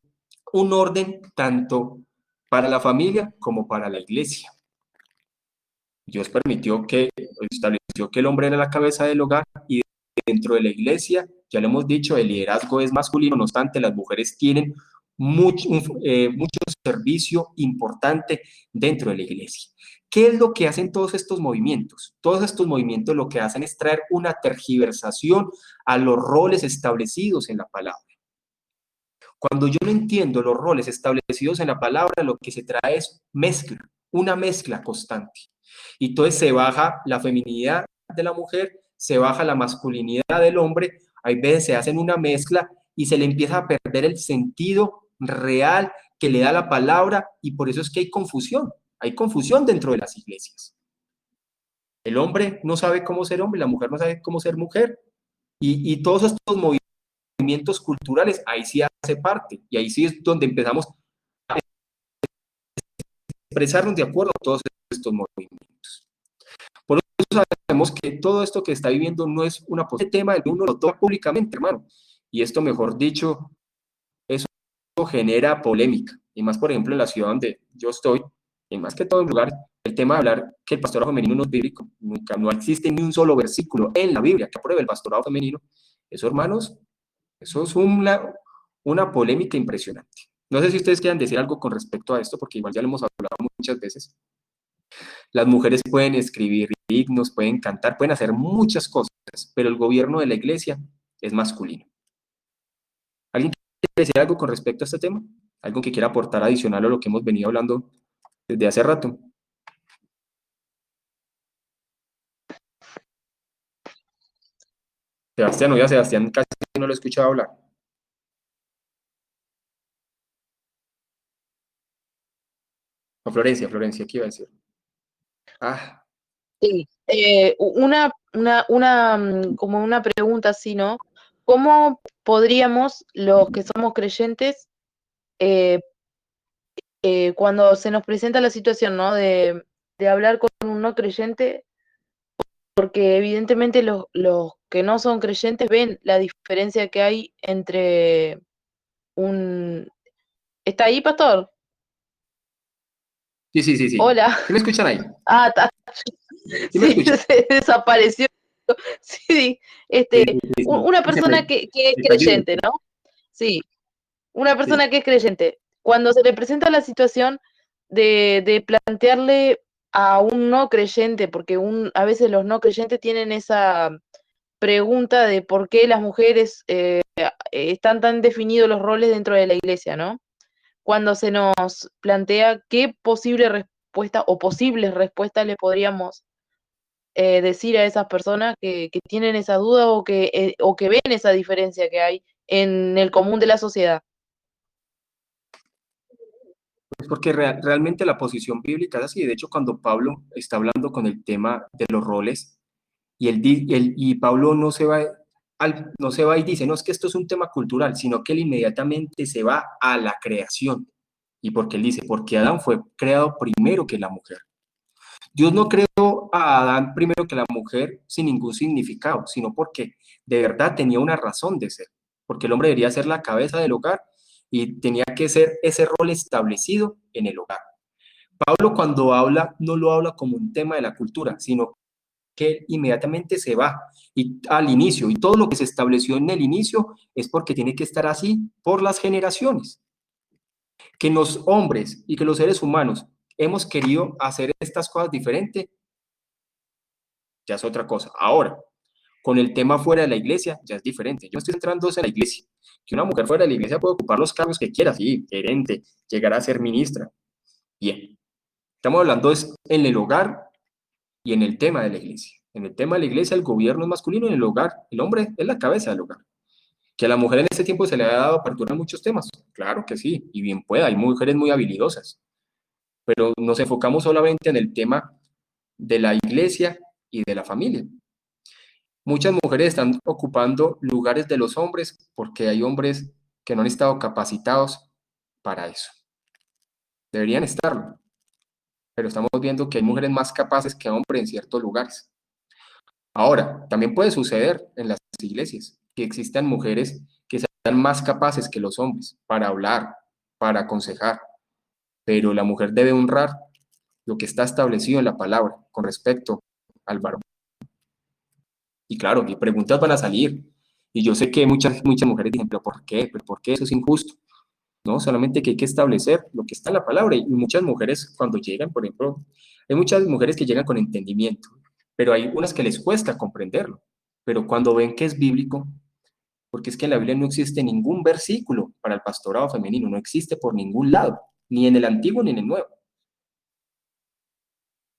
un orden tanto para la familia como para la iglesia. Dios estableció que el hombre era la cabeza del hogar y dentro de la iglesia, ya lo hemos dicho, el liderazgo es masculino, no obstante, las mujeres tienen mucho servicio importante dentro de la iglesia. ¿Qué es lo que hacen todos estos movimientos? Todos estos movimientos lo que hacen es traer una tergiversación a los roles establecidos en la palabra. Cuando yo no entiendo los roles establecidos en la palabra, lo que se trae es mezcla, una mezcla constante. Y entonces se baja la feminidad de la mujer, se baja la masculinidad del hombre, hay veces se hacen una mezcla y se le empieza a perder el sentido real que le da la palabra y por eso es que hay confusión dentro de las iglesias. El hombre no sabe cómo ser hombre, la mujer no sabe cómo ser mujer y todos estos movimientos culturales, ahí sí hace parte y ahí sí es donde empezamos a expresarnos de acuerdo a todos estos movimientos. Por eso sabemos que todo esto que está viviendo no es una posible tema, uno lo toca públicamente, hermano, y esto, mejor dicho, eso genera polémica, y más, por ejemplo, en la ciudad donde yo estoy, y más que todo en lugar, el tema de hablar que el pastorado femenino no es bíblico, no existe ni un solo versículo en la Biblia que apruebe el pastorado femenino, eso, hermanos, eso es una polémica impresionante. No sé si ustedes quieran decir algo con respecto a esto, porque igual ya lo hemos hablado muchas veces. Las mujeres pueden escribir himnos, pueden cantar, pueden hacer muchas cosas, pero el gobierno de la iglesia es masculino. ¿Alguien quiere decir algo con respecto a este tema? ¿Algo que quiera aportar adicional a lo que hemos venido hablando desde hace rato? Sebastián, oiga, Sebastián casi no lo he escuchado hablar. O Florencia, ¿qué iba a decir? Ah, Sí, como una pregunta así, ¿no? ¿Cómo podríamos, los que somos creyentes, eh, cuando se nos presenta la situación, ¿no? De hablar con un no creyente, porque evidentemente los que no son creyentes ven la diferencia que hay entre un... ¿Está ahí, pastor? sí. Hola. ¿Sí me escuchan ahí? Ah, ¿Sí me sí, escuchan? se desapareció. Sí, Sí. una persona que es Se cayó. creyente, ¿no? Sí, una Sí. persona que es creyente. Cuando se le presenta la situación de plantearle a un no creyente, porque a veces los no creyentes tienen esa pregunta de por qué las mujeres están tan definidos los roles dentro de la iglesia, ¿no? Cuando se nos plantea qué posible respuesta o posibles respuestas le podríamos decir a esas personas que tienen esa duda o que ven esa diferencia que hay en el común de la sociedad. Pues porque realmente la posición bíblica es así. De hecho, cuando Pablo está hablando con el tema de los roles, y Pablo no se va y dice, no, es que esto es un tema cultural, sino que él inmediatamente se va a la creación. Y porque él dice, porque Adán fue creado primero que la mujer. Dios no creó a Adán primero que la mujer sin ningún significado, sino porque de verdad tenía una razón de ser, porque el hombre debería ser la cabeza del hogar y tenía que ser ese rol establecido en el hogar. Pablo cuando habla, no lo habla como un tema de la cultura, sino que inmediatamente se va al inicio, y todo lo que se estableció en el inicio es porque tiene que estar así por las generaciones. Que los hombres y que los seres humanos hemos querido hacer estas cosas diferentes, ya es otra cosa. Ahora, con el tema fuera de la iglesia, ya es diferente. Yo estoy centrando en la iglesia. Que una mujer fuera de la iglesia puede ocupar los cargos que quiera, sí, gerente, llegar a ser ministra. Bien. Estamos hablando es en el hogar y en el tema de la iglesia. En el tema de la iglesia, el gobierno es masculino, en el hogar, el hombre es la cabeza del hogar. Que a la mujer en este tiempo se le ha dado apertura a muchos temas. Claro que sí, y bien pueda, hay mujeres muy habilidosas. Pero nos enfocamos solamente en el tema de la iglesia y de la familia. Muchas mujeres están ocupando lugares de los hombres porque hay hombres que no han estado capacitados para eso. Deberían estarlo, pero estamos viendo que hay mujeres más capaces que hombres en ciertos lugares. Ahora, también puede suceder en las iglesias que existan mujeres que sean más capaces que los hombres para hablar, para aconsejar, pero la mujer debe honrar lo que está establecido en la palabra con respecto al varón. Y claro, y preguntas van a salir. Y yo sé que muchas mujeres dicen, pero ¿por qué? ¿Pero por qué eso es injusto? No, solamente que hay que establecer lo que está en la palabra. Y muchas mujeres cuando llegan, por ejemplo, hay muchas mujeres que llegan con entendimiento, pero hay unas que les cuesta comprenderlo. Pero cuando ven que es bíblico, porque es que en la Biblia no existe ningún versículo para el pastorado femenino, no existe por ningún lado, ni en el Antiguo ni en el Nuevo.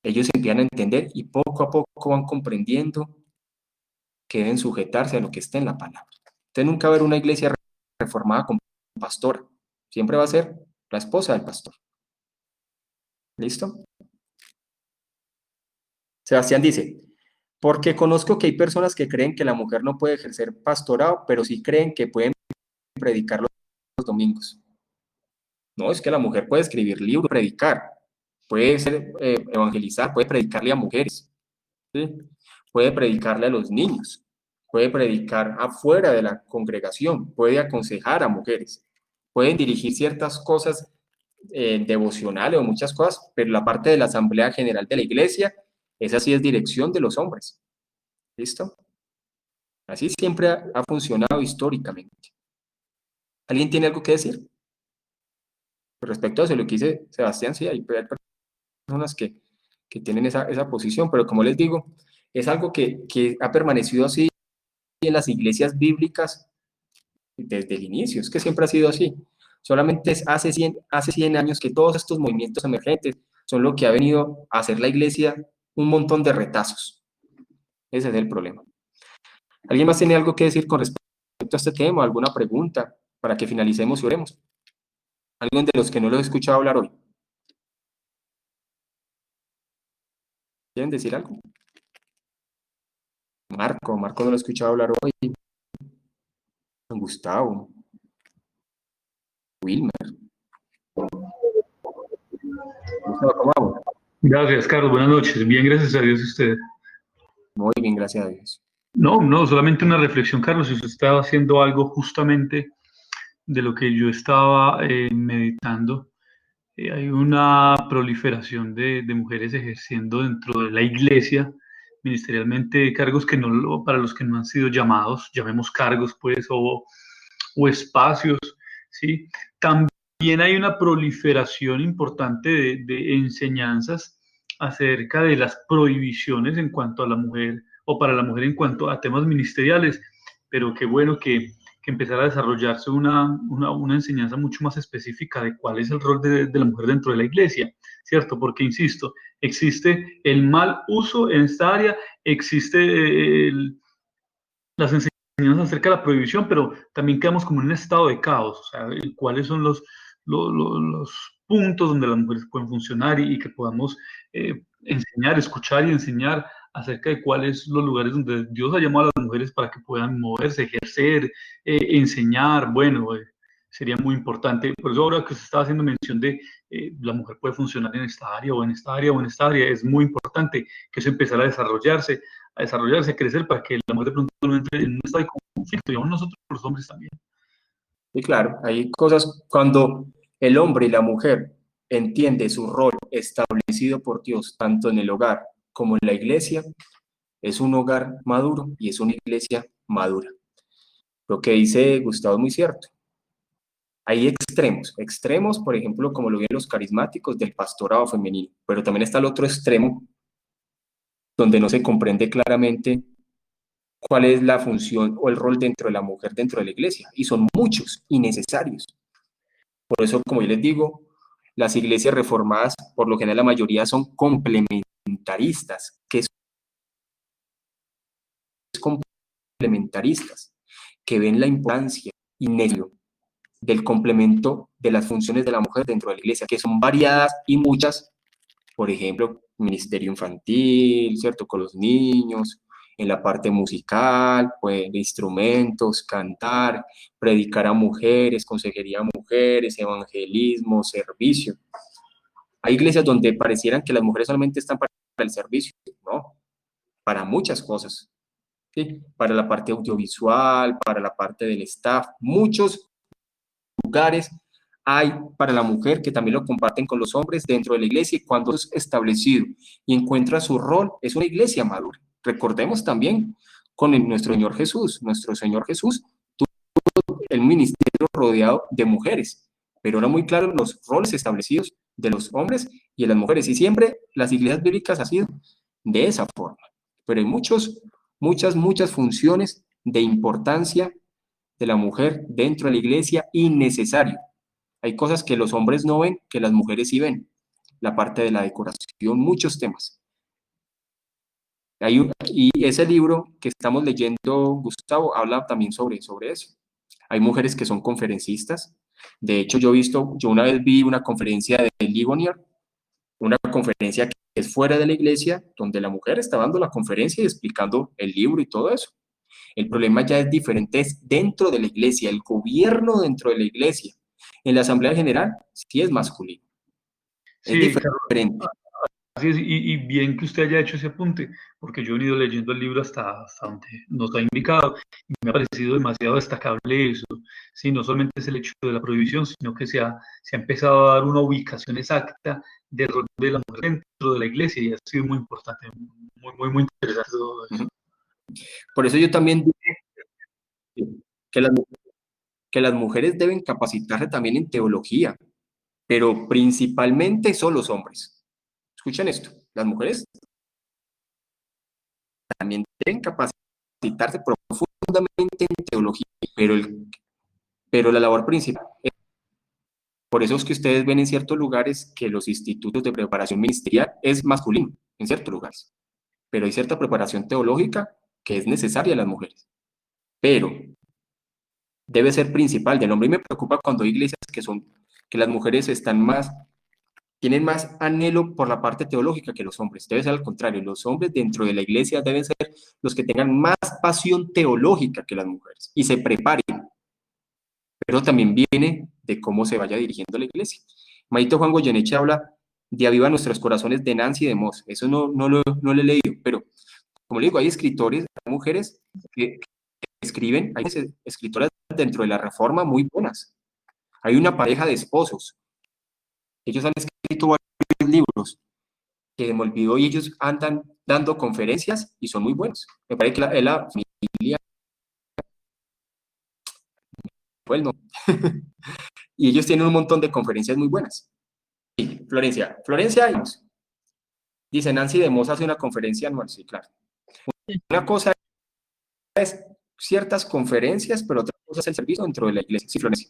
Ellos empiezan a entender y poco a poco van comprendiendo que deben sujetarse a lo que está en la palabra. Entonces nunca va a haber una iglesia reformada con pastora, siempre va a ser la esposa del pastor. ¿Listo? Sebastián dice, porque conozco que hay personas que creen que la mujer no puede ejercer pastorado, pero sí creen que pueden predicar los domingos. No, es que la mujer puede escribir libros, predicar, puede ser, evangelizar, puede predicarle a mujeres, ¿sí? Puede predicarle a los niños, puede predicar afuera de la congregación, puede aconsejar a mujeres, pueden dirigir ciertas cosas devocionales o muchas cosas, pero la parte de la Asamblea General de la Iglesia, esa sí es dirección de los hombres. ¿Listo? Así siempre ha funcionado históricamente. ¿Alguien tiene algo que decir? Respecto a eso, lo que dice Sebastián, sí, hay personas que tienen esa posición, pero como les digo, es algo que ha permanecido así en las iglesias bíblicas desde el inicio, es que siempre ha sido así. Solamente es hace 100 años que todos estos movimientos emergentes son lo que ha venido a hacer la iglesia un montón de retazos. Ese es el problema. ¿Alguien más tiene algo que decir con respecto a este tema? ¿Alguna pregunta para que finalicemos y oremos? ¿Alguien de los que no lo he escuchado hablar hoy? ¿Quieren decir algo? Marco no lo he escuchado hablar hoy. Gustavo, Wilmer. Gustavo, ¿cómo vamos? Gracias, Carlos. Buenas noches. Bien, gracias a Dios y usted. Muy bien, gracias a Dios. No, solamente una reflexión, Carlos. Si usted estaba haciendo algo justamente de lo que yo estaba meditando, hay una proliferación de mujeres ejerciendo dentro de la iglesia ministerialmente cargos que no, para los que no han sido llamados, llamemos cargos, pues, o espacios, ¿sí? También hay una proliferación importante de enseñanzas acerca de las prohibiciones en cuanto a la mujer o para la mujer en cuanto a temas ministeriales, pero qué bueno que empezara a desarrollarse una enseñanza mucho más específica de cuál es el rol de la mujer dentro de la iglesia, ¿cierto? Porque, insisto, existe el mal uso en esta área, existe las enseñanzas acerca de la prohibición, pero también quedamos como en un estado de caos, o sea, cuáles son los puntos donde las mujeres pueden funcionar y que podamos enseñar, escuchar y enseñar acerca de cuáles los lugares donde Dios ha llamado a las mujeres para que puedan moverse, ejercer, enseñar, bueno, sería muy importante. Por eso ahora que se estaba haciendo mención de la mujer puede funcionar en esta área o en esta área o en esta área, es muy importante que eso empezara a desarrollarse, a crecer para que la mujer de pronto no entre en un estado de conflicto y aún nosotros los hombres también. Y claro, hay cosas cuando el hombre y la mujer entiende su rol establecido por Dios, tanto en el hogar como en la iglesia, es un hogar maduro y es una iglesia madura. Lo que dice Gustavo es muy cierto. Hay extremos, por ejemplo, como lo ven los carismáticos del pastorado femenino, pero también está el otro extremo donde no se comprende claramente cuál es la función o el rol dentro de la mujer dentro de la iglesia, y son muchos y necesarios. Por eso, como yo les digo, las iglesias reformadas, por lo general la mayoría son complementaristas. ¿Qué es complementaristas? Que ven la importancia y necesidad del complemento de las funciones de la mujer dentro de la iglesia, que son variadas y muchas, por ejemplo, ministerio infantil, ¿cierto? Con los niños, en la parte musical, pues, de instrumentos, cantar, predicar a mujeres, consejería a mujeres, evangelismo, servicio. Hay iglesias donde parecieran que las mujeres solamente están para el servicio, ¿no? para muchas cosas, ¿sí? Para la parte audiovisual, para la parte del staff, muchos lugares hay para la mujer que también lo comparten con los hombres dentro de la iglesia, y cuando es establecido y encuentra su rol, es una iglesia madura. Recordemos también nuestro Señor Jesús tuvo el ministerio rodeado de mujeres, pero eran muy claros los roles establecidos de los hombres y de las mujeres, y siempre las iglesias bíblicas han sido de esa forma, pero hay muchas funciones de importancia de la mujer dentro de la iglesia innecesario. Hay cosas que los hombres no ven, que las mujeres sí ven. La parte de la decoración, muchos temas. Y ese libro que estamos leyendo, Gustavo, habla también sobre eso. Hay mujeres que son conferencistas. De hecho, yo una vez vi una conferencia de Ligonier, una conferencia que es fuera de la iglesia, donde la mujer está dando la conferencia y explicando el libro y todo eso. El problema ya es diferente, es dentro de la iglesia, el gobierno dentro de la iglesia. En la Asamblea General sí es masculino. Es Sí, diferente. claro. Así es, y bien que usted haya hecho ese apunte, porque yo he venido leyendo el libro hasta donde nos ha indicado, y me ha parecido demasiado destacable eso. Sí, no solamente es el hecho de la prohibición, sino que se ha empezado a dar una ubicación exacta del rol de la mujer dentro de la iglesia, y ha sido muy importante, muy interesante todo eso. Por eso yo también digo que las mujeres deben capacitarse también en teología, pero principalmente son los hombres. Escuchen esto, las mujeres también deben capacitarse profundamente en teología, pero la labor principal, por eso es que ustedes ven en ciertos lugares que los institutos de preparación ministerial es masculino, en ciertos lugares, pero hay cierta preparación teológica que es necesaria a las mujeres, pero debe ser principal del hombre. Y me preocupa cuando hay iglesias que las mujeres tienen más anhelo por la parte teológica que los hombres. Debe ser al contrario, los hombres dentro de la iglesia deben ser los que tengan más pasión teológica que las mujeres y se preparen. Pero también viene de cómo se vaya dirigiendo la iglesia. Maito Juan Goyeneche habla de Aviva Nuestros Corazones de Nancy de Moss. Eso no lo he leído, pero como le digo, hay escritores, hay mujeres que escriben, hay escritoras dentro de la Reforma muy buenas. Hay una pareja de esposos. Ellos han escrito varios libros que me olvidó y ellos andan dando conferencias y son muy buenos. Me parece que la familia fue el nombre. Y ellos tienen un montón de conferencias muy buenas. Sí, Florencia, dice Nancy de Moss hace una conferencia anual, sí, claro. Una cosa es ciertas conferencias, pero otra cosa es el servicio dentro de la iglesia. Sí, Florencia.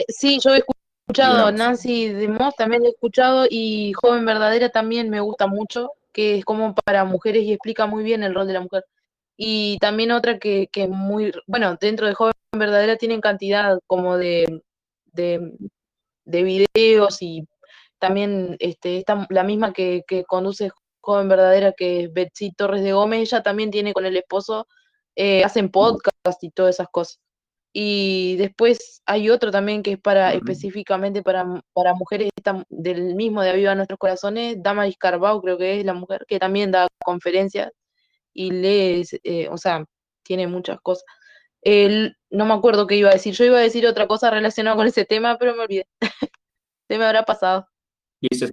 Sí, yo he escuchado Nancy de Moss, también la he escuchado, y Joven Verdadera también me gusta mucho, que es como para mujeres y explica muy bien el rol de la mujer. Y también otra que muy, bueno, dentro de Joven Verdadera tienen cantidad como de videos, y también la misma que conduce Joven Verdadera, que es Betsy Torres de Gómez, ella también tiene con el esposo, hacen podcast y todas esas cosas. Y después hay otro también que es específicamente para mujeres, del mismo de Aviva Nuestros Corazones, Damaris Carbau, creo que es la mujer, que también da conferencias y lee, o sea, tiene muchas cosas. No me acuerdo qué iba a decir, yo iba a decir otra cosa relacionada con ese tema, pero me olvidé. Se me habrá pasado. Y eso es,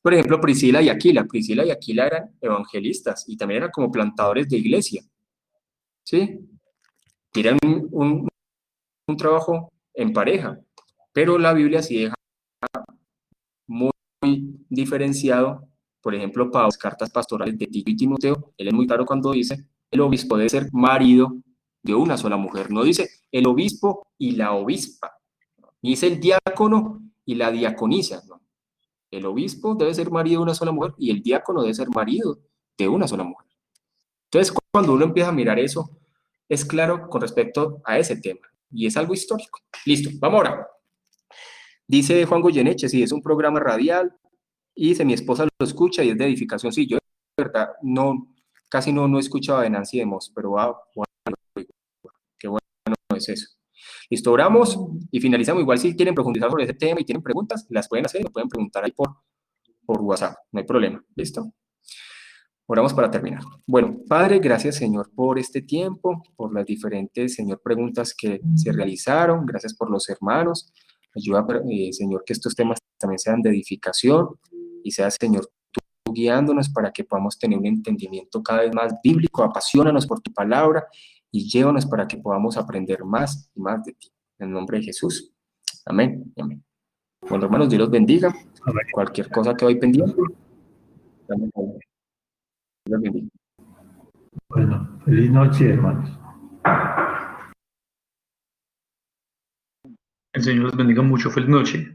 por ejemplo, Priscila y Aquila. Priscila y Aquila eran evangelistas y también eran como plantadores de iglesia. ¿Sí? Y eran un trabajo en pareja. Pero la Biblia sí deja muy diferenciado, por ejemplo, para las cartas pastorales de Tito y Timoteo, él es muy claro cuando dice, el obispo debe ser marido de una sola mujer. No dice el obispo y la obispa, ni dice el diácono y la diaconisa, no. El obispo debe ser marido de una sola mujer y el diácono debe ser marido de una sola mujer. Entonces, cuando uno empieza a mirar eso, es claro con respecto a ese tema. Y es algo histórico. Listo, vamos ahora. Dice Juan Goyeneche, sí, es un programa radial. Y dice, mi esposa lo escucha y es de edificación. Sí, yo de verdad casi no he escuchado de Nancy de Moss, pero bueno, qué bueno es eso. Listo, oramos y finalizamos. Igual si quieren profundizar sobre ese tema y tienen preguntas, las pueden hacer, lo pueden preguntar ahí por WhatsApp, no hay problema, ¿listo? Oramos para terminar. Bueno, Padre, gracias, Señor, por este tiempo, por las diferentes, Señor, preguntas que se realizaron. Gracias por los hermanos. Ayuda, Señor, que estos temas también sean de edificación y sea, Señor, tú guiándonos para que podamos tener un entendimiento cada vez más bíblico. Apasionanos por tu palabra y llévanos para que podamos aprender más y más de ti. En el nombre de Jesús. Amén. Amén. Bueno, hermanos, Dios los bendiga. Amén. Cualquier cosa que hoy pendiente. Dios los bendiga. Bueno, feliz noche, hermanos. El Señor los bendiga mucho. Feliz noche.